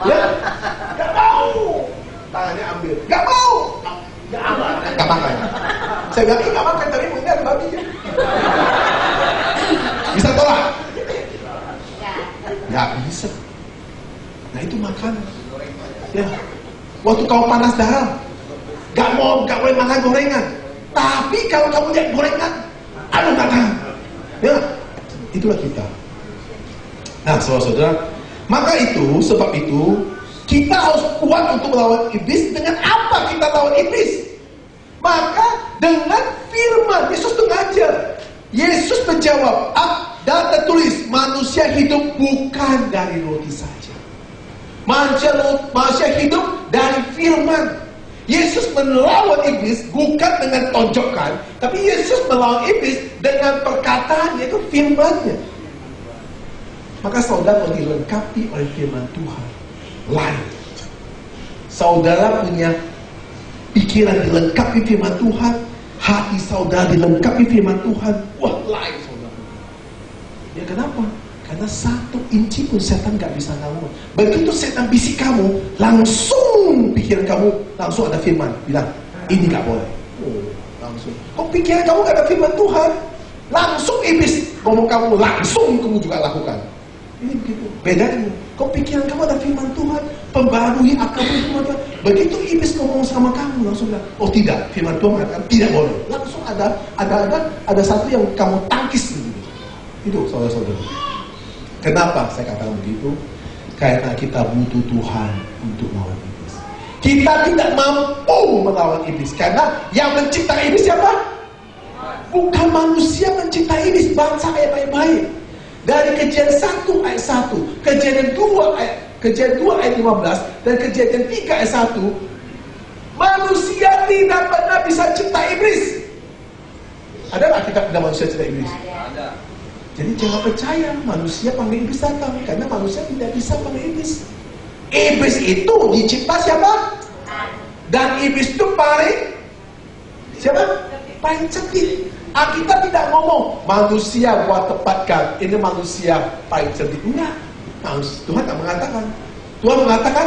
Ya, nggak mau. Tangannya ambil, nggak mau. Nggak makan. Saya bilang nggak makan, tapi mungkin ada babinya. Bisa tolak? Nggak bisa. Nah itu makanan. Ya. Waktu kamu panas darah, gak boleh makan gorengan. Tapi kalau kamu lihat gorengan, aduh gak tahan. Ya, itulah kita. Nah, saudara-saudara, maka itu, sebab itu, kita harus kuat untuk melawan iblis. Dengan apa kita lawan iblis? Maka dengan firman. Yesus itu ngajar. Yesus menjawab, dan tertulis, manusia hidup bukan dari roti saja. Manusia hidup dari firman. Yesus melawan iblis bukan dengan tonjokan, tapi Yesus melawan iblis dengan perkataan, yaitu firman-Nya. Maka saudara dilengkapi oleh firman Tuhan. Lain. Saudara punya pikiran dilengkapi firman Tuhan, hati saudara dilengkapi firman Tuhan. Wah, lain saudara. Ya kenapa? Karena 1 inci pun setan gak bisa ngawur. Begitu setan bisik kamu, langsung pikiran kamu langsung ada firman bilang ini gak boleh. Oh, langsung. Kok pikiran kamu gak ada firman Tuhan? Langsung iblis ngomong kamu, langsung kamu juga lakukan. Ini begitu. Bedanya. Kok pikiran kamu ada firman Tuhan? Pembarui akalmu firman Tuhan. Begitu iblis ngomong sama kamu, langsung bilang, oh tidak, firman Tuhan mengatakan tidak boleh. Langsung ada satu yang kamu tangkis begitu. Itu saudara-saudara. Kenapa saya katakan begitu? Karena kita butuh Tuhan untuk melawan iblis. Kita tidak mampu melawan iblis. Karena yang mencipta iblis siapa? Bukan manusia mencipta iblis. Bangsa yang baik-baik. Dari Kejadian 1 ayat 1, Kejadian 2 ayat 15, dan Kejadian 3 ayat 1, manusia tidak pernah bisa cipta iblis. Ada nggak kita tidak manusia cipta iblis? Ada. Jadi jangan percaya manusia panggil iblis datang, karena manusia tidak bisa panggil iblis. Iblis itu dicipta siapa? Dan iblis itu paling siapa? Paling cerdik. Kita tidak ngomong manusia buat tepatkan ini manusia paling cerdik. Enggak. Tuhan tak mengatakan. Tuhan mengatakan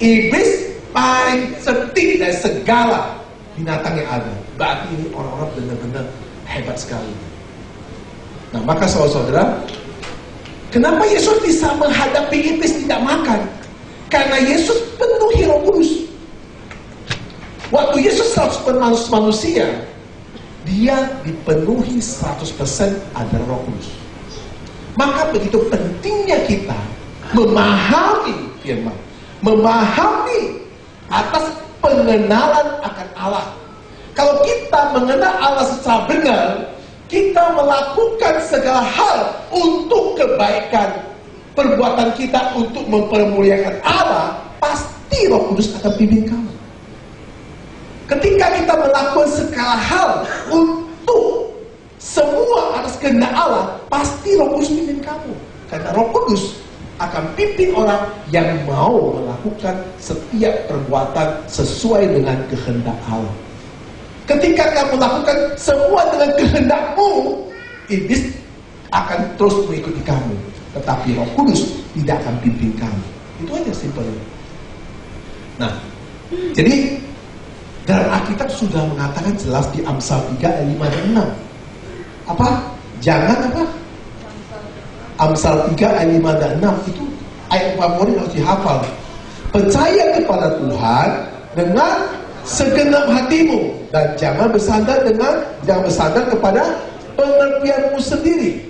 iblis paling cerdik dari segala binatang yang ada. Berarti ini orang-orang benar-benar hebat sekali. Nah, maka saudara-saudara, kenapa Yesus bisa menghadapi iblis tidak makan? Karena Yesus penuhi Roh Kudus. Waktu Yesus 100% manusia, dia dipenuhi 100% ada Roh Kudus. Maka begitu pentingnya kita memahami firman, memahami atas pengenalan akan Allah. Kalau kita mengenal Allah secara benar, kita melakukan segala hal untuk kebaikan perbuatan kita untuk mempermuliakan Allah, pasti Roh Kudus akan pimpin kamu. Ketika kita melakukan segala hal untuk semua atas kehendak Allah, pasti Roh Kudus pimpin kamu. Karena Roh Kudus akan pimpin orang yang mau melakukan setiap perbuatan sesuai dengan kehendak Allah. Ketika kamu lakukan semua dengan kehendakmu, iblis akan terus mengikuti kamu. Tetapi Roh Kudus tidak akan pimpin kamu. Itu aja simpelnya. Nah, jadi dalam Alkitab sudah mengatakan jelas di Amsal 3 ayat 5 dan 6. Apa? Jangan apa? Amsal 3 ayat 5 dan 6 itu ayat favorit harus dihafal. Percaya kepada Tuhan dengan segenap hatimu dan jangan bersandar kepada pengertianmu sendiri.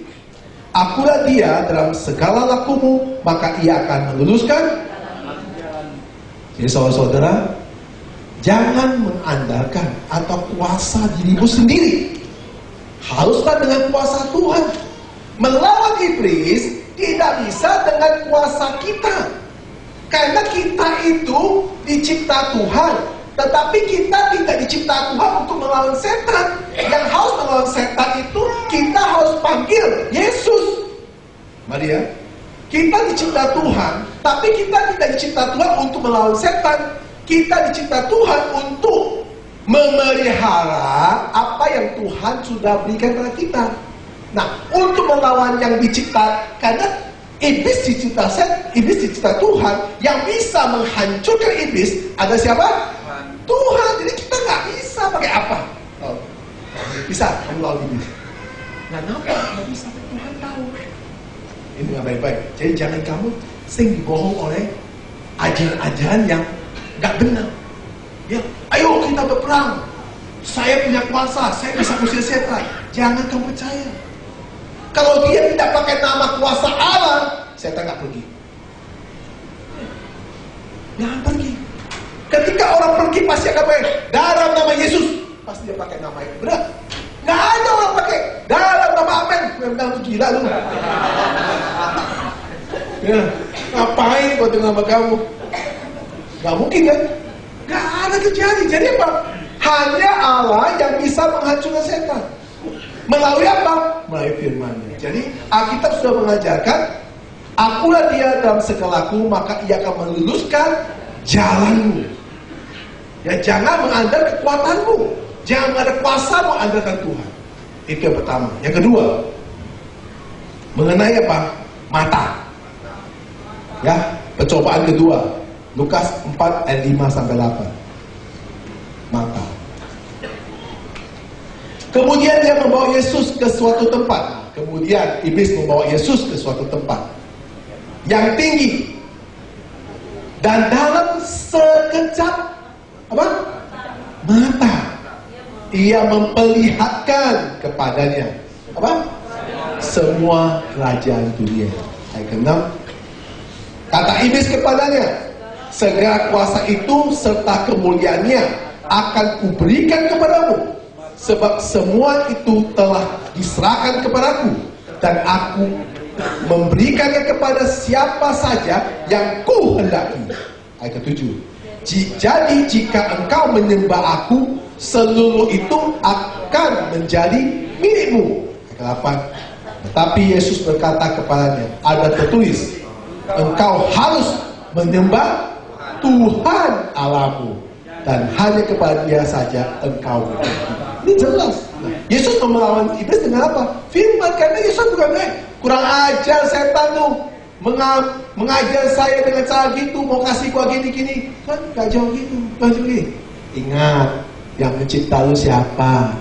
Akulah Dia dalam segala lakumu, maka Ia akan meluluskan. Jadi saudara-saudara, jangan mengandalkan atau kuasa dirimu sendiri. Haruslah dengan kuasa Tuhan. Melawan iblis tidak bisa dengan kuasa kita. Karena kita itu dicipta Tuhan, tetapi kita tidak dicipta Tuhan untuk melawan setan. Yang harus melawan setan itu kita harus panggil Yesus. Mari ya. Kita dicipta Tuhan, tapi kita tidak dicipta Tuhan untuk melawan setan. Kita dicipta Tuhan untuk memelihara apa yang Tuhan sudah berikan kepada kita. Nah, untuk melawan yang dicipta, karena iblis dicipta Tuhan, yang bisa menghancurkan iblis ada siapa? Tuhan. Jadi kita nggak bisa pakai apa? Oh, bisa kamu lawan iblis. Nah, kenapa nggak bisa? Tuhan tahu. Ini nggak baik-baik. Jadi jangan kamu sering dibohong oleh ajaran-ajaran yang nggak benar. Ya, ayo kita berperang. Saya punya kuasa, saya bisa usir setan. Jangan kamu percaya. Kalau dia tidak pakai nama kuasa Allah, setan nggak pergi. Jangan pergi. Ketika orang pergi pasti akan pakai dalam nama Yesus. Pasti dia pakai nama itu. Benar? Nggak ada orang pakai dalam nama Amen. Memang gila lu. Ya, ngapain kau dengan nama kamu? Nggak mungkin kan? Nggak ada terjadi. Jadi apa? Hanya Allah yang bisa menghancurkan setan. Melalui apa? Melalui firman-Nya. Jadi Alkitab sudah mengajarkan, akulah Dia dalam segalaku, maka Ia akan meluluskan jalanmu. Ya, jangan mengandalkan kekuatanmu. Jangan ada kuasa mengandalkan Tuhan. Itu yang pertama. Yang kedua, mengenai apa? Mata. Ya, percobaan kedua. Lukas 4 ayat 5 sampai 8. Mata. Kemudian dia membawa Yesus ke suatu tempat. Kemudian iblis membawa Yesus ke suatu tempat yang tinggi. Dan dalam sekejap apa? Mata, ia memperlihatkan kepadanya apa? Semua kerajaan dunia. Ayat ke-6. Kata iblis kepadanya, segala kuasa itu serta kemuliaannya akan kuberikan kepadamu, sebab semua itu telah diserahkan kepadaku, dan aku memberikannya kepada siapa saja yang kuhendaki. Ayat ke-7. Jadi jika engkau menyembah aku, seluruh itu akan menjadi milikmu. Ayat ke-8. Tetapi Yesus berkata kepadanya, ada tertulis, engkau harus menyembah Tuhan Allahmu, dan hanya kepada Dia saja engkau berbakti. Ini jelas. Nah, Yesus melawan iblis dengan apa? Firman. Karena Yesus bukan kurang ajar setan tuh, mengajar saya dengan cara gitu, mau kasih gua gini-gini. Kan gak jauh gitu. Ingat, yang mencipta lu siapa?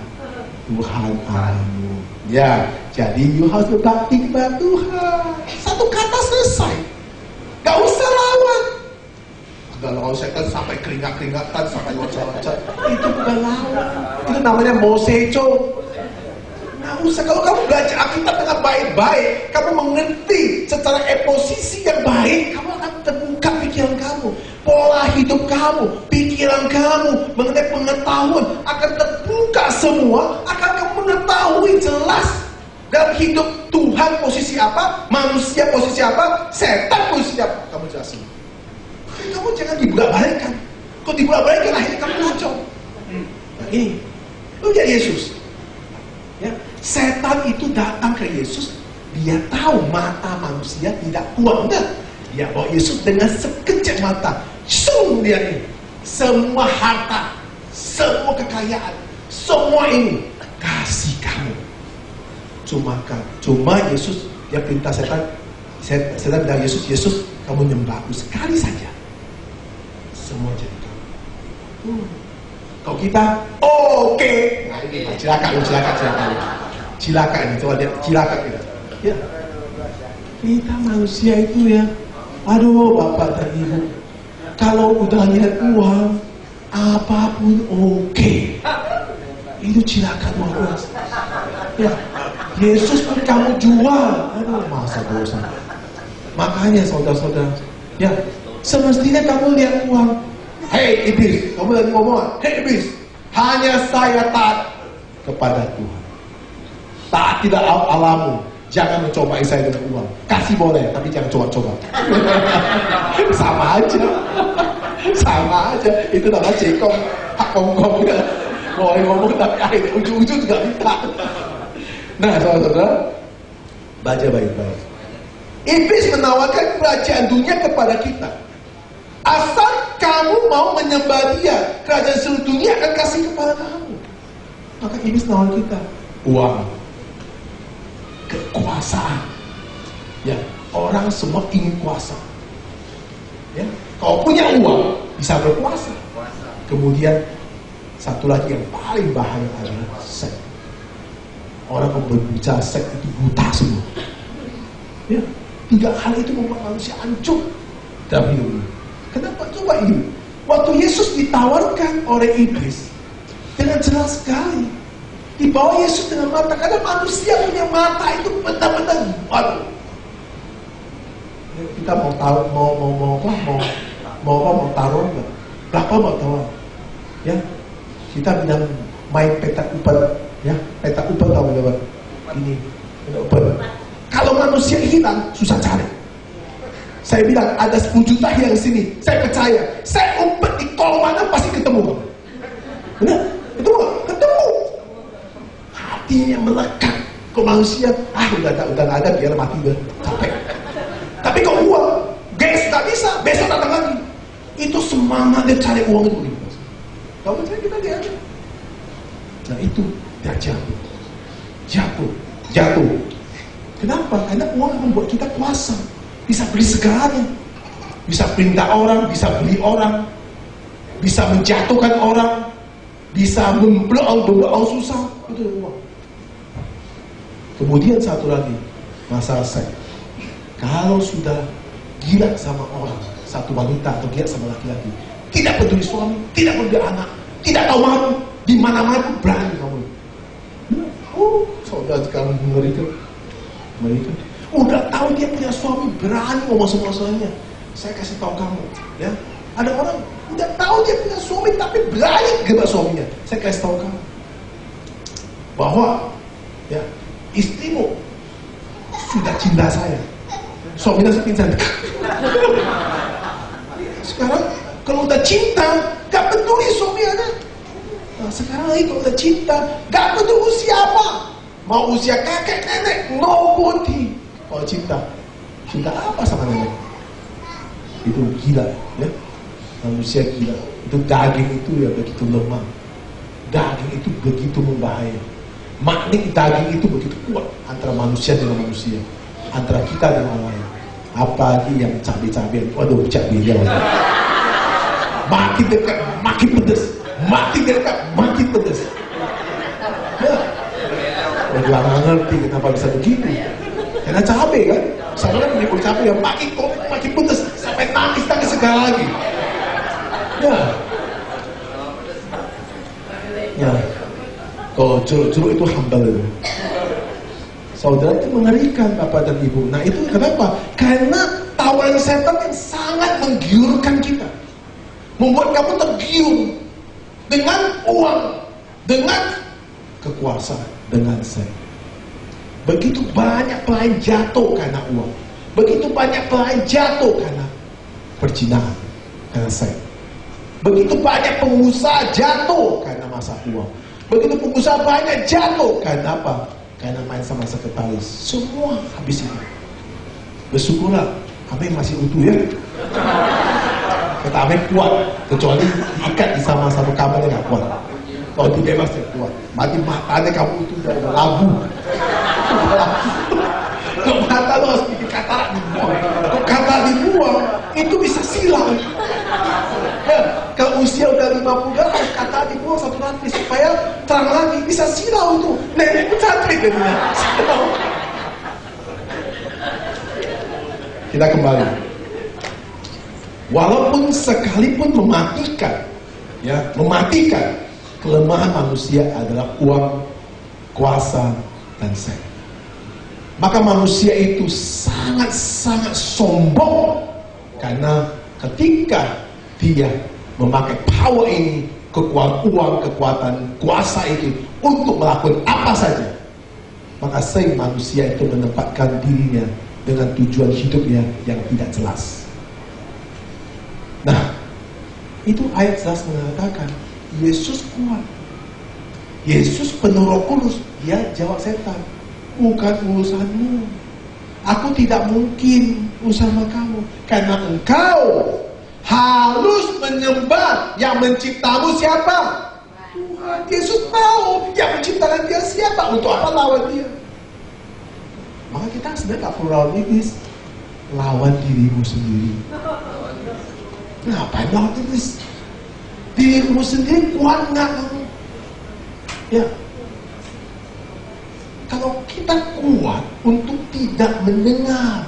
Tuhan Allahmu. Ya, jadi you harus berbakti kepada Tuhan. Satu kata selesai. Gak usah lawan. Kalau setan sampai keringat-keringatan, sampai loncat-loncat, itu bukan lawan. Itu namanya moseco. Nggak usah. Kalau kamu belajar Alkitab dengan baik-baik, kamu mengerti secara posisi yang baik, kamu akan terbuka pikiran kamu, pola hidup kamu, pikiran kamu mengenai pengetahuan akan terbuka semua. Akan kamu mengetahui jelas dalam hidup Tuhan posisi apa, manusia posisi apa, setan posisi apa. Kamu jelasin. Kamu jangan dibolak-balikkan. Kalau dibolak-balikkan akhirnya kamu ngaco. Nah ini, lu lihat Yesus. Ya, setan itu datang ke Yesus. Dia tahu mata manusia tidak kuat. Dia bawa Yesus dengan sekejap mata. Dia ini semua harta, semua kekayaan, semua ini kasih kamu. Cuma Yesus, dia perintah setan. Setan bilang Yesus, kamu nyembah aku sekali saja, semua jadi kamu. Kalau kita, oke. Nah ini, silakan. cilaka ini, coba lihat cilaka kita. Ya. Kita manusia itu ya, aduh Bapak dan Ibu, kalau udah lihat uang, apapun oke. Itu cilaka luar biasa. Ya, Yesus pun kamu jual, aduh masa dosa. Makanya saudara-saudara, ya semestinya kamu lihat uang. Hei iblis, kamu lagi ngomong, hei iblis, hanya saya taat kepada Tuhan. Taat tidak alamu. Jangan mencobai saya dengan uang. Kasih boleh, tapi jangan coba-coba. Sama aja. Sama aja. Itu namanya cekong, hak kongkong. Boleh ngomong tapi akhirnya ujung-ujung juga minta. Nah, saudara-saudara, baca baik-baik. Iblis menawarkan kerajaan dunia kepada kita. Asal kamu mau menyembah dia, kerajaan seluruh dunia akan kasih kepada kamu. Maka iblis nawar kita uang, kekuasaan. Ya, orang semua ingin kuasa. Ya, kalau punya uang bisa berkuasa. Kemudian satu lagi yang paling bahaya adalah seks. Orang yang berbicara seks itu buta semua. Ya, 3 hal itu membuat manusia hancur dalam hidup ini. Kenapa? Coba ini. Waktu Yesus ditawarkan oleh iblis dengan jelas sekali. Di bawah Yesus dengan mata, karena manusia punya mata itu benar-benar waduh. Kita mau tahu mau taruh nggak? Berapa mau taruh? Ya, kita bilang main petak umpet, ya petak umpet tahu nggak? Ini petak umpet. Kalau manusia hilang susah cari. Saya bilang ada 10 juta hilang di sini. Saya percaya. Saya umpet di kolong mana pasti ketemu. Benar? Ketemu. Hatinya melekat ke manusia. Udah nggak ada biar mati udah capek. Tapi kalau uang, guys nggak bisa. Besok datang lagi. Itu semangat dia cari uang itu. Kamu percaya kita dia aja. Nah itu dia jatuh. Kenapa? Karena uang membuat kita kuasa. Bisa beli segalanya. Bisa pindah orang, bisa beli orang. Bisa menjatuhkan orang. Bisa memblok susah. Itu uang. Kemudian satu lagi, masalah seks. Kalau sudah gila sama orang, satu wanita atau gila sama laki-laki, tidak peduli suami, tidak peduli anak, tidak tahu malu, di mana-mana berani kamu. Saudara sekarang mengerikan. Udah tahu dia punya suami, berani ngomong sama suaminya. Saya kasih tahu kamu, ya. Ada orang udah tahu dia punya suami tapi berani gebak suaminya. Saya kasih tahu kamu bahwa, ya, istrimu sudah cinta saya. Suaminya sepingsan. Sekarang kalau udah cinta, gak peduli suaminya. Nah, sekarang lagi kalau udah cinta, gak peduli usia apa. Mau usia kakek, nenek, nobody. Kalau cinta apa sama nenek? Itu gila, ya. Manusia gila. Itu daging itu ya begitu lemah. Daging itu begitu membahaya. Magnet daging itu begitu kuat antara manusia dengan manusia, antara kita dengan orang lain. Apalagi yang cabai-cabai, waduh cabai-nya makin dekat makin pedas, makin dekat makin pedas. Ya, gua nggak ngerti kenapa bisa begitu. Karena cabai kan, saya kan menyebut cabai yang makin pedas sampai nangis segala lagi. Ya. Kalau jeruk itu hambal itu. Saudara itu mengerikan Bapak dan Ibu. Nah itu kenapa? Karena tawaran setan yang sangat menggiurkan kita. Membuat kamu tergiur dengan uang, dengan kekuasaan, dengan seks. Begitu banyak pelayan jatuh karena uang. Begitu banyak pelayan jatuh karena perzinaan, karena seks. Begitu banyak pengusaha jatuh karena masalah uang. Begitu pengusaha banyak jatuh karena apa? Karena main sama sekretaris. Semua habis itu. Bersyukurlah Amin masih utuh ya. Kata Amin kuat, kecuali diikat di sama-sama kamarnya gak kuat. Kalau dibebas ya kuat. Mati matanya kamu itu udah labu. Kalau mata lo harus bikin katarak dibuang. Kalau katarak dibuang itu bisa silang. Ya, kalau usia udah 50 katarak dibuang 1 lapis supaya terang lagi, bisa silau itu. Nenek pun cantik jadinya. Silau. Kita kembali. Walaupun sekalipun mematikan, kelemahan manusia adalah uang, kuasa, dan seks. Maka manusia itu sangat-sangat sombong karena ketika dia memakai power ini, kekuatan uang, kekuatan kuasa itu untuk melakukan apa saja, maka sering manusia itu menempatkan dirinya dengan tujuan hidupnya yang tidak jelas. Nah, itu ayat jelas mengatakan Yesus kuat, Yesus penuh Roh Kudus. Dia jawab setan, bukan urusanmu. Aku tidak mungkin bersama kamu karena engkau harus menyembah yang menciptamu siapa? Tuhan. Yesus tahu yang menciptakan dia siapa. Untuk apa lawan dia? Maka kita sebenarnya tak perlu lawan iblis, lawan dirimu sendiri. Ngapain lawan iblis? Dirimu sendiri kuat nggak kamu? Ya. Kalau kita kuat untuk tidak mendengar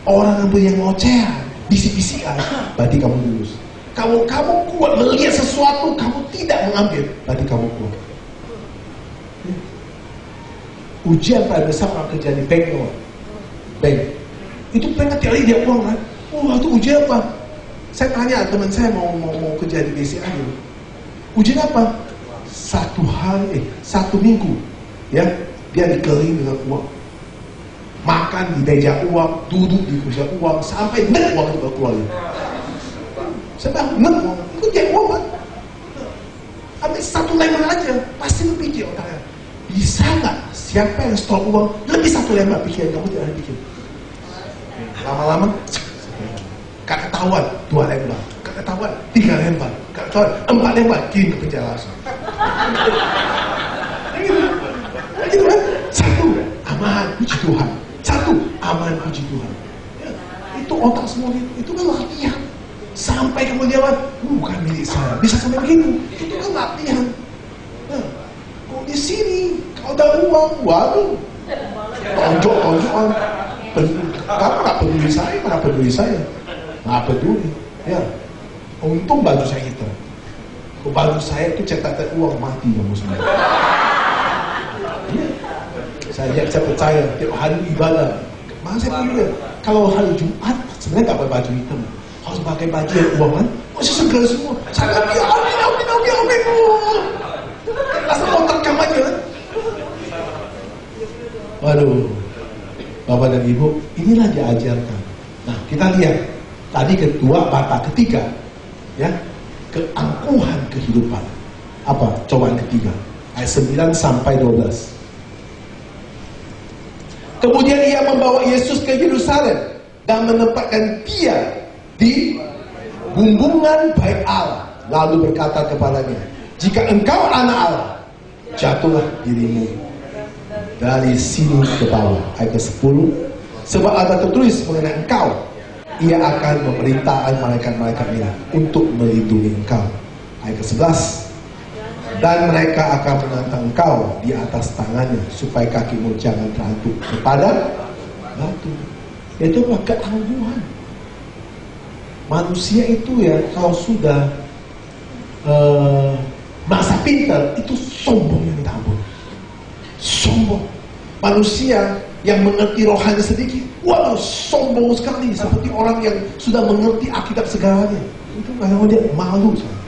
orang yang ngocehan, bisik-bisikan, berarti kamu lulus. Kalau kamu kuat melihat sesuatu, kamu tidak mengambil, berarti kamu kuat. Ujian paling besar orang kerja di bank, bank. Itu bank tiap hari dia uang kan? Wah, itu ujian apa? Saya tanya teman saya mau kerja di BCA gitu. Ujian apa? Satu minggu, ya dia dikelilingi dengan uang, makan di meja uang, duduk di kursi uang, sampai nek uang itu keluar. Saya bilang nek uang, itu dia uang kan? Ambil satu lembar aja, pasti lebih dia otaknya. Bisa nggak? Siapa yang store uang lebih satu lembar? Pikiran kamu tidak ada pikir. Lama-lama, gak ketahuan 2 lembar, gak ketahuan 3 lembar, gak ketahuan 4 lembar, kirim ke penjara langsung. Gitu kan? Satu, aman, puji Tuhan. Satu, aman, puji Tuhan. Ya, itu otak semua itu kan latihan. Sampai kamu jawab, bukan milik saya. Bisa sampai begitu. Itu kan latihan. Nah, kok di sini, kalau ada uang, waduh, tonjok-tonjokan. Kamu nggak peduli saya, mana peduli saya? Nggak peduli. Ya, untung baju saya hitam. Kalau baju saya itu cetak uang, mati kamu semua. Saya percaya tiap hari ibadah. Maka saya pikir kalau hari Jumat sebenarnya nggak pakai baju hitam, harus pakai baju yang uang kan? Masih segar semua. Saya bilang amin. Asal otak kamu aja kan? Waduh, Bapak dan Ibu, inilah diajarkan. Nah, kita lihat tadi ketiga, ya, keangkuhan kehidupan. Apa? Cobaan ketiga, ayat 9 sampai 12. Kemudian ia membawa Yesus ke Yerusalem dan menempatkan dia di bumbungan bait Allah. Lalu berkata kepadanya, jika engkau anak Allah, jatuhlah dirimu dari sini ke bawah. Ayat ke-10. Sebab ada tertulis mengenai engkau, ia akan memerintahkan malaikat-malaikatnya untuk melindungi engkau. Ayat ke-11. Dan mereka akan menantang engkau di atas tangannya supaya kakimu jangan terhantuk kepada batu. Itu adalah keangkuhan. Manusia itu ya kalau sudah merasa pintar, itu sombong yang minta ampun. Sombong. Manusia yang mengerti rohani sedikit, waduh sombong sekali, seperti orang yang sudah mengerti Alkitab segalanya. Itu kadang dia malu sekali.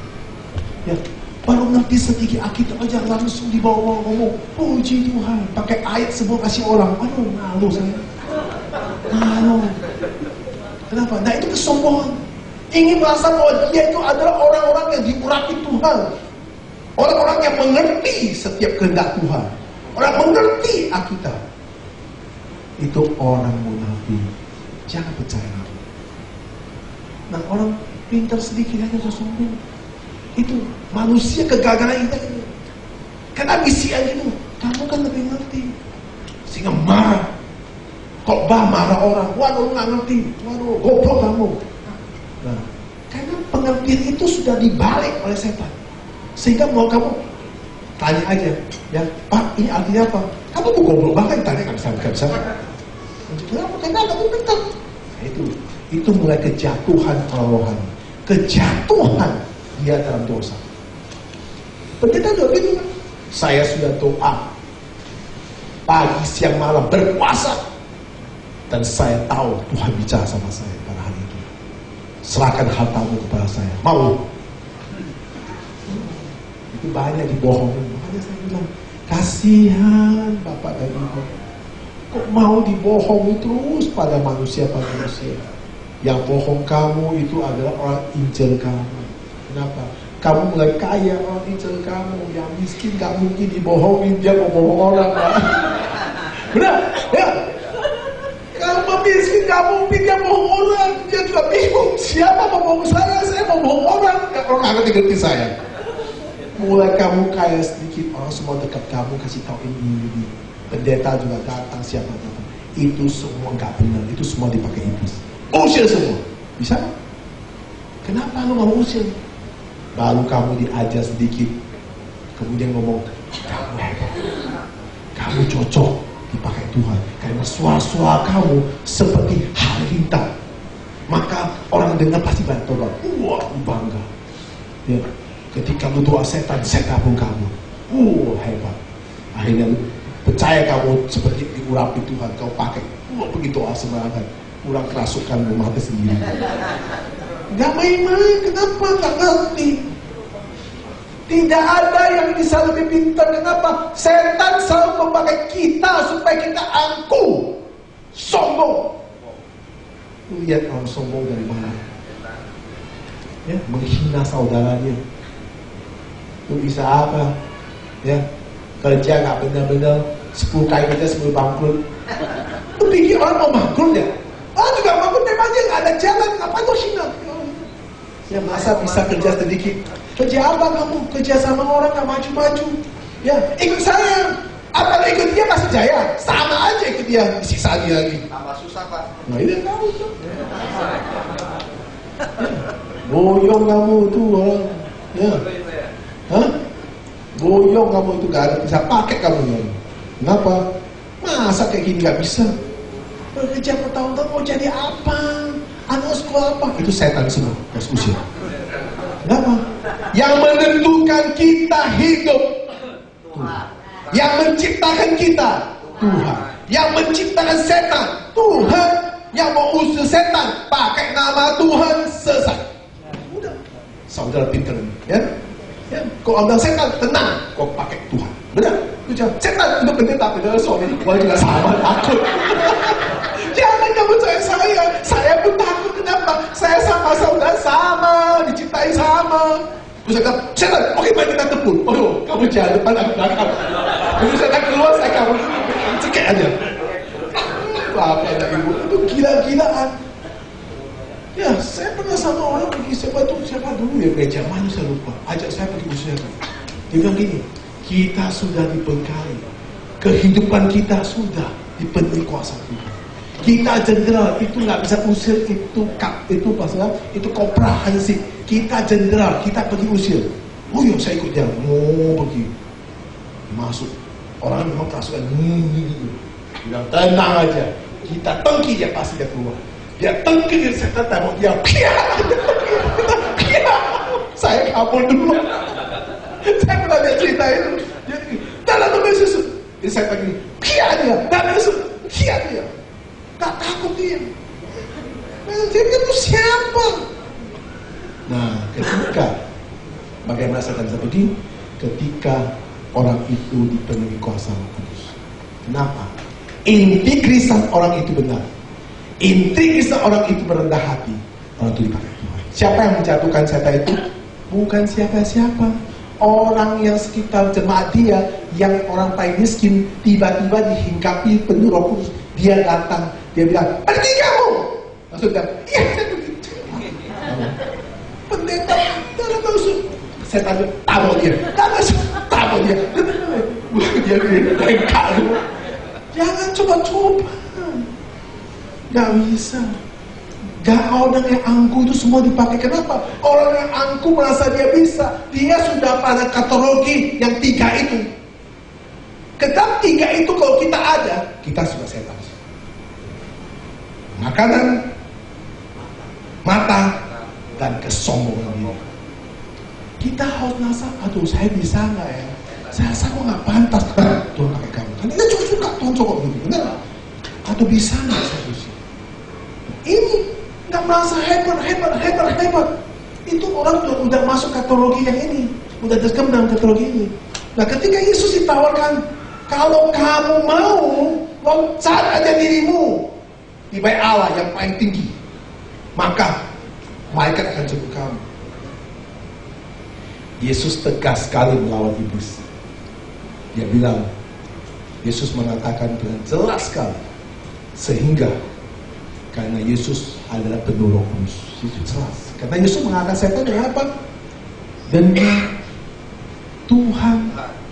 Ya, baru ngerti sedikit Alkitab aja langsung dibawa ngomong, puji Tuhan, pakai ayat sebelum kasih orang. Aduh, malu saya. Malu. Kenapa? Nah, itu kesombongan. Ingin merasa bahwa dia itu adalah orang-orang yang diurapi Tuhan. Orang-orang yang mengerti setiap kehendak Tuhan. Orang mengerti Alkitab. Itu orang munafik. Jangan percaya. Nah, orang pintar sedikit aja sombong. Itu manusia kegagalan itu. Karena bisian itu, kamu kan lebih ngerti. Sehingga marah. Khotbah marah orang. Waduh, nggak ngerti. Waduh, goblok kamu. Nah, karena pengertian itu sudah dibalik oleh setan. Sehingga mau kamu tanya aja, ya Pak, ini artinya apa? Kamu mau goblok banget tanya, nggak bisa. Kenapa? Karena kamu betul. Nah, itu mulai kejatuhan orang rohani, kejatuhan dia dalam dosa. Pendeta juga gitu. Saya sudah doa pagi, siang, malam, berpuasa, dan saya tahu Tuhan bicara sama saya pada hari itu. Serahkan hartamu kepada saya. Mau? Itu banyak dibohongin. Makanya saya bilang, kasihan Bapak dan Ibu. Kok mau dibohongi terus pada manusia? Yang bohong kamu itu adalah orang injil kamu. Kenapa? Kamu mulai kaya, orang injil kamu. Yang miskin gak mungkin dibohongin, dia mau bohong orang. Benar? Ya? Kamu miskin gak mungkin dia bohong orang. Dia juga bingung, siapa mau bohong saya mau bohong orang. Orang gak ngerti saya. Mulai kamu kaya sedikit, orang semua dekat kamu kasih tahu ini. Pendeta juga datang, siapa datang. Itu semua gak benar, itu semua dipakai iblis. Usir semua. Bisa? Kenapa lu mau usir? Baru kamu diajar sedikit, kemudian ngomong, kamu hebat, kamu cocok dipakai Tuhan. Karena suara-suara kamu seperti halilintar. Maka orang dengar pasti bantu. Wah, bangga. Ya. Ketika lu doa setan pun kamu. Hebat. Akhirnya percaya kamu seperti diurapi Tuhan, kau pakai. Begitu doa sembarangan. Kurang kerasukan mati sendiri. Gak main-main, kenapa? Gak ngerti. Tidak ada yang bisa lebih pintar. Kenapa? Setan selalu memakai kita supaya kita angkuh, sombong. Lihat orang sombong dari mana? Ya, menghina saudaranya. Lu bisa apa? Ya, kerja gak benar-benar, 10 kali kerja 10 bangkrut. Lu pikir orang mau bangkrut ya? Orang juga bangkrut memangnya gak ada jalan, ngapain lu hina? Ya masa bisa kerja sedikit? Kerja apa kamu? Kerja sama orang gak maju-maju. Ya, ikut saya. Apa ikut dia masih jaya? Sama aja ikut dia, disiksa dia lagi. Tambah susah, Pak. Nah ini kamu tuh. Boyong kamu tuh orang. Ya. Hah? Boyong kamu itu gak ada bisa pakai kamu ya. Kenapa? Masa kayak gini gak bisa? Bekerja bertahun-tahun mau jadi apa? Anak sekolah apa? Itu setan semua. Harus usir. Kenapa? Yang menentukan kita hidup Tuhan. Yang menciptakan kita Tuhan. Yang menciptakan setan Tuhan. Yang mau usir setan pakai nama Tuhan sesat. Udah. Saudara pintar ya? Ya, kau ambil setan, tenang. Kau pakai Tuhan. Benar? Setan itu pendeta, suami gua juga sama, takut. Jangan kamu percaya saya. Saya pun takut. Kenapa? Saya sama saudara sama, diciptai sama. Terus saya kata, setan, oke mari kita tepuk. Oh, kamu jalan depan, aku belakang. Terus saya keluar, saya kamu cekek aja. Bapak dan Ibu, itu gila-gilaan. Ya, saya pernah sama orang pergi, siapa dulu ya gereja, mana saya lupa. Ajak saya pergi usiakan. Dia bilang gini, kita sudah diberkati. Kehidupan kita sudah dipenuhi kuasa Tuhan. Kita jenderal, itu nggak bisa usir, itu pasal, itu komprehensif. Kita jenderal, kita pergi usir. Oh ya, saya ikut dia, mau pergi. Masuk. Orang memang kerasukan, bilang tenang aja. Kita tengki dia pasti dia keluar. Dia tengking setan tembok dia, saya kabur dulu. Saya pernah lihat cerita itu. Dia dalam Yesus, dia saya tengking, dia dalam Yesus, dia. Tak takut dia. Dia itu siapa? Nah, ketika bagaimana setan bisa pergi? Ketika orang itu dipenuhi kuasa Roh Kudus. Kenapa? Integritas orang itu benar. Integritas orang itu merendah hati. Orang itu dipakai Tuhan. Siapa yang menjatuhkan setan itu? Bukan siapa-siapa. Orang yang sekitar jemaat dia, yang orang paling miskin, tiba-tiba dihinggapi penuh Roh Kudus. Dia datang, dia bilang, pergi kamu. Langsung dia, iya saya pergi. Pendeta, dalam masuk. Setan itu, tahu dia. Dia lengkap. Jangan coba-coba. Gak bisa. Gak, orang yang angkuh itu semua dipakai. Kenapa? Orang yang angkuh merasa dia bisa. Dia sudah pada kategori yang 3 itu. Kedap 3 itu kalau kita ada, kita sudah setan. Makanan, mata, dan kesombongan ini. Kita harus merasa, aduh saya bisa nggak ya? Saya rasa kok nggak pantas. Tuhan pakai kamu. Kan kita suka Tuhan cokok gitu, benar? Aduh bisa nggak saya bisa? Ini nggak merasa hebat. Itu orang udah masuk kategori yang ini, udah terkena kategori ini. Nah ketika Yesus ditawarkan, kalau kamu mau, loncat aja dirimu di bait Allah yang paling tinggi, maka malaikat akan jemput kamu. Yesus tegas sekali melawan iblis. Dia bilang, Yesus mengatakan dengan jelas sekali, sehingga karena Yesus adalah penuh Roh Kudus. Itu jelas. Karena Yesus mengatakan setan dengan apa? Dengan Tuhan,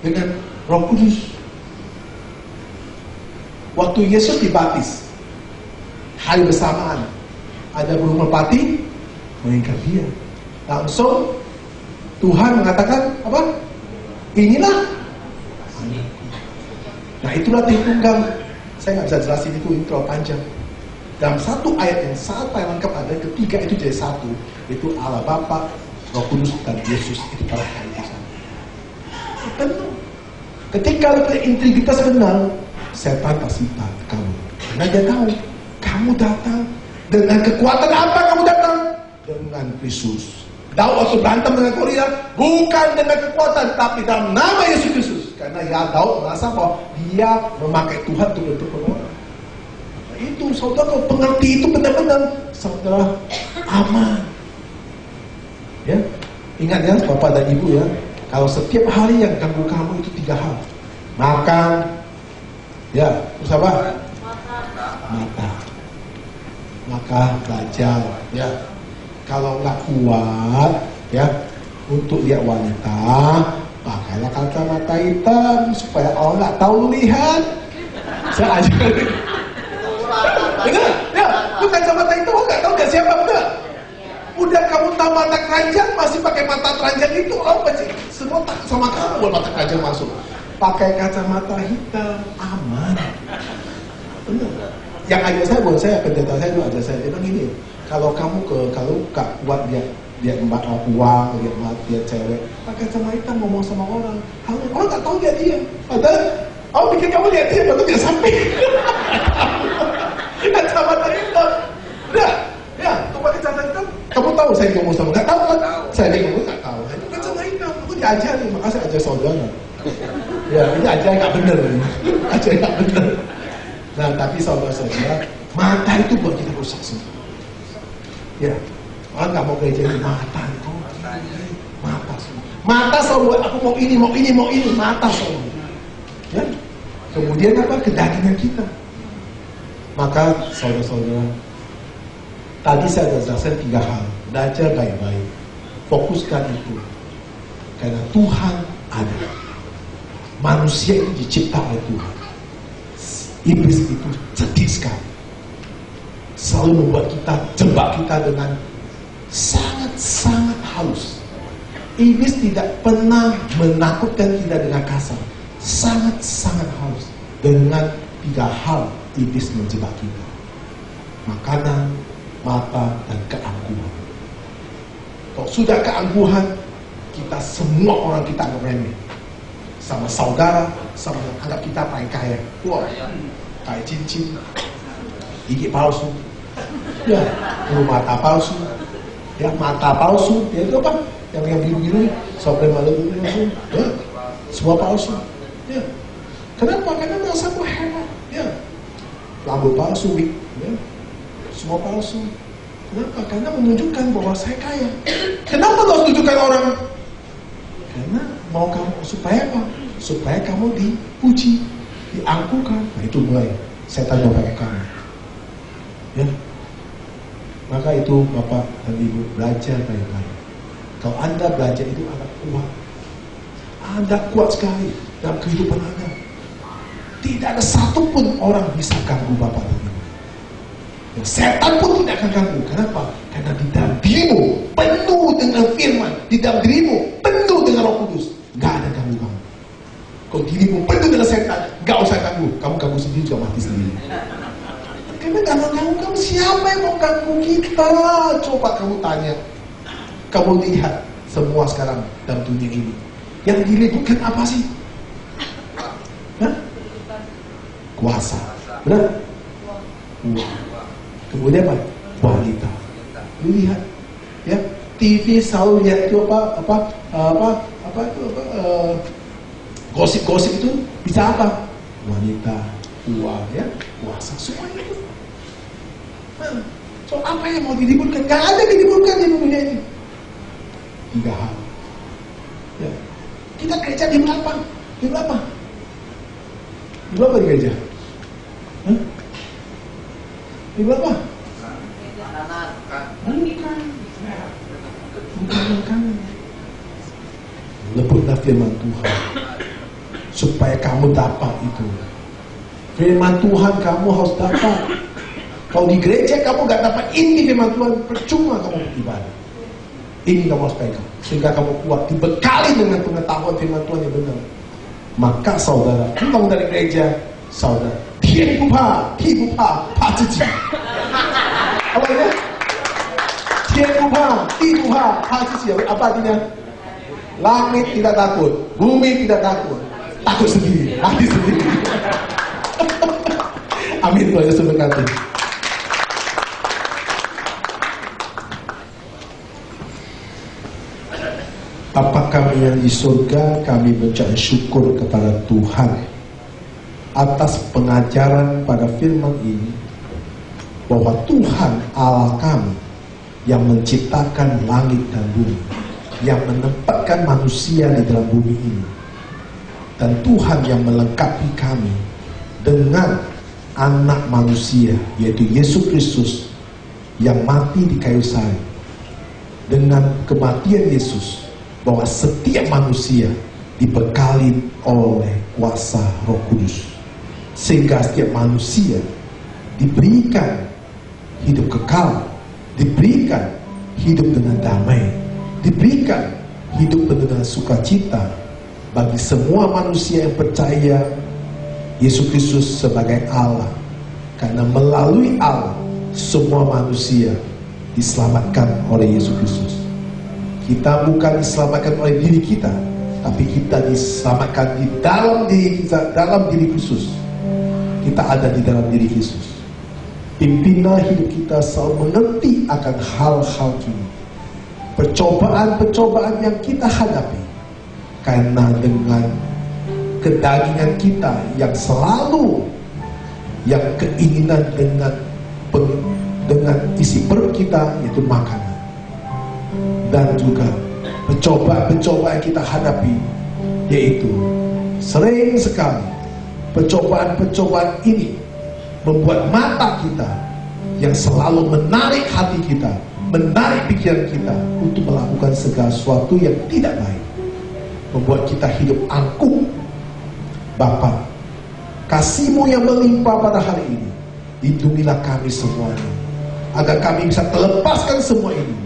dengan Roh Kudus. Waktu Yesus dibaptis, hari bersamaan, ada burung merpati mengikat dia. Langsung Tuhan mengatakan apa? Inilah. Nah itulah Tritunggal. Saya nggak bisa jelasin itu, ini terlalu panjang. Dalam satu ayat yang sangat paling lengkap ada ketiga itu jadi satu, itu Allah Bapa, Roh Kudus dan Yesus itu pada hari itu sama. Penuh. Ketika ada integritas benar, setan pasti takut kamu. Karena dia tahu kamu datang dengan kekuatan apa kamu datang? Dengan Kristus. Daud waktu berantem dengan Goliat bukan dengan kekuatan, tapi dalam nama Yesus Kristus. Karena ya Daud merasa bahwa dia memakai Tuhan untuk berperang. Nah, itu saudara kalau pengerti itu benar-benar saudara aman. Ya, ingat ya Bapak dan Ibu ya, kalau setiap hari yang ganggu kamu itu 3 hal. Makan, ya, terus apa? Mata. Maka belajar, ya. Kalau nggak kuat, ya, untuk lihat wanita, pakailah kacamata hitam supaya orang nggak tahu lihat. Saya ajarin. Dengar, ya, lu kacamata itu orang nggak tahu nggak siapa, benar? Udah kamu tahu mata keranjang masih pakai mata keranjang itu, apa sih? Semua tak sama kamu buat mata keranjang masuk. Pakai kacamata hitam, aman. Benar. Yang ajar saya buat saya, pendeta saya itu ajar saya. Dia bilang gini, kalau kamu kalau gak kuat dia mbak uang, dia cewek, pakai kacamata hitam ngomong sama orang, orang nggak tahu dia. Padahal orang pikir kamu lihat dia, padahal dia sampai. Kacamata hitam, udah, ya, tuh pakai kacamata hitam. Kamu tahu saya ngomong sama, nggak tahu kan? Saya ngomong nggak tahu. Itu kacamata hitam, aku diajarin, makasih ajar saudara. Ya, ini ajar nggak bener, ajar nggak bener. Nah, tapi saudara-saudara, mata itu buat kita rusak semua. Ya, orang nggak mau gereja ini mata itu, mata semua. Mata selalu aku mau ini, mata selalu. Ya, kemudian apa? Kedagingan kita. Maka saudara-saudara, tadi saya sudah jelaskan 3 hal. Belajar baik-baik, fokuskan itu, karena Tuhan ada. Manusia itu dicipta oleh Tuhan. Iblis itu cerdik sekali. Selalu membuat kita, jebak kita dengan sangat-sangat halus. Iblis tidak pernah menakutkan kita dengan kasar. Sangat-sangat halus. Dengan 3 hal iblis menjebak kita. Makanan, mata, dan keangkuhan. Kalau sudah keangkuhan, kita semua orang kita anggap remeh. Sama saudara, sama yang anggap kita paling kaya. Wah, kayak cincin, gigi palsu, ya, mata palsu, ya, mata palsu, ya itu apa? Yang biru-biru, sampai malu palsu, ya, semua palsu, ya. Kenapa? Karena merasa gue hebat, ya. Rambut palsu, ya, semua palsu. Kenapa? Karena menunjukkan bahwa saya kaya. Kenapa harus tunjukkan orang? Karena mau kamu supaya apa? Supaya kamu dipuji, diangkuhkan. Nah itu mulai setan mau pakai kamu. Ya. Maka itu Bapak dan Ibu belajar baik-baik. Kalau Anda belajar itu Anda kuat. Anda kuat sekali dalam kehidupan Anda. Tidak ada satupun orang bisa ganggu Bapak dan Ibu. Dan setan pun tidak akan ganggu. Kenapa? Karena di dalam dirimu penuh dengan firman, di dalam dirimu penuh dengan Roh Kudus. Gak ada ganggu kamu. Kalau dirimu penuh dengan setan, gak usah ganggu. Kamu ganggu sendiri juga mati sendiri. Karena gak mau ganggu kamu. Siapa yang mau ganggu kita? Coba kamu tanya. Kamu lihat semua sekarang dalam dunia ini. Yang diributkan apa sih? Hah? Kuasa. Benar? Kemudian apa? Wanita. Lu lihat, ya, TV selalu lihat itu gosip-gosip itu bisa apa? Wanita, uang, ya, kuasa, semua itu. Nah, so apa yang mau diributkan? Gak ada yang diributkan di dunia ini. 3 hal. Ya. Kita gereja di berapa? Di berapa? Di berapa di gereja? Hah? Di berapa? Bukan. Lebutlah firman Tuhan supaya kamu dapat itu. Firman Tuhan kamu harus dapat. Kalau di gereja kamu gak dapat ini firman Tuhan, percuma kamu beribadah. Ini kamu harus pegang sehingga kamu kuat, dibekali dengan pengetahuan firman Tuhan yang benar. Maka saudara, kamu dari gereja, saudara, 天不怕地不怕，怕自己。apa ini? 天不怕地不怕，怕自己。Apa artinya? Langit tidak takut, bumi tidak takut, takut sendiri, mati sendiri. Amin. Tuhan Yesus berkati. Bapa kami yang di surga, kami mengucap syukur kepada Tuhan atas pengajaran pada firman ini, bahwa Tuhan Allah kami yang menciptakan langit dan bumi, yang menempatkan manusia di dalam bumi ini, dan Tuhan yang melengkapi kami dengan anak manusia, yaitu Yesus Kristus yang mati di kayu salib. Dengan kematian Yesus, bahwa setiap manusia dibekali oleh kuasa Roh Kudus, sehingga setiap manusia diberikan hidup kekal, diberikan hidup dengan damai, diberikan hidup dengan sukacita bagi semua manusia yang percaya Yesus Kristus sebagai Allah. Karena melalui Allah semua manusia diselamatkan oleh Yesus Kristus. Kita bukan diselamatkan oleh diri kita, tapi kita diselamatkan di dalam diri kita, dalam diri Kristus. Kita ada di dalam diri Kristus. Pimpinlah hidup kita selalu mengerti akan hal-hal ini, percobaan-percobaan yang kita hadapi, karena dengan kedagingan kita yang selalu, yang keinginan dengan isi perut kita, yaitu makanan. Dan juga percobaan-percobaan yang kita hadapi, yaitu sering sekali percobaan-percobaan ini membuat mata kita yang selalu menarik hati kita, menarik pikiran kita untuk melakukan segala sesuatu yang tidak baik, membuat kita hidup angkuh. Bapa, kasih-Mu yang melimpah pada hari ini, lindungilah kami semuanya, agar kami bisa melepaskan semua ini,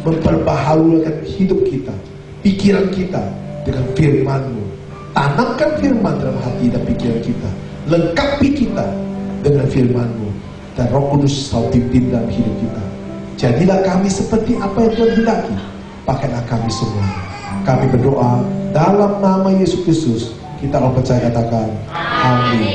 memperbaharukan hidup kita, pikiran kita dengan firman-Mu. Tanamkan firman dalam hati dan pikiran kita, lengkapi kita dengan firman-Mu, dan Roh Kudus selalu pimpin dalam hidup kita. Jadilah kami seperti apa yang Tuhan hendaki. Pakailah kami semua. Kami berdoa dalam nama Yesus Kristus. Kita orang percaya katakan amin.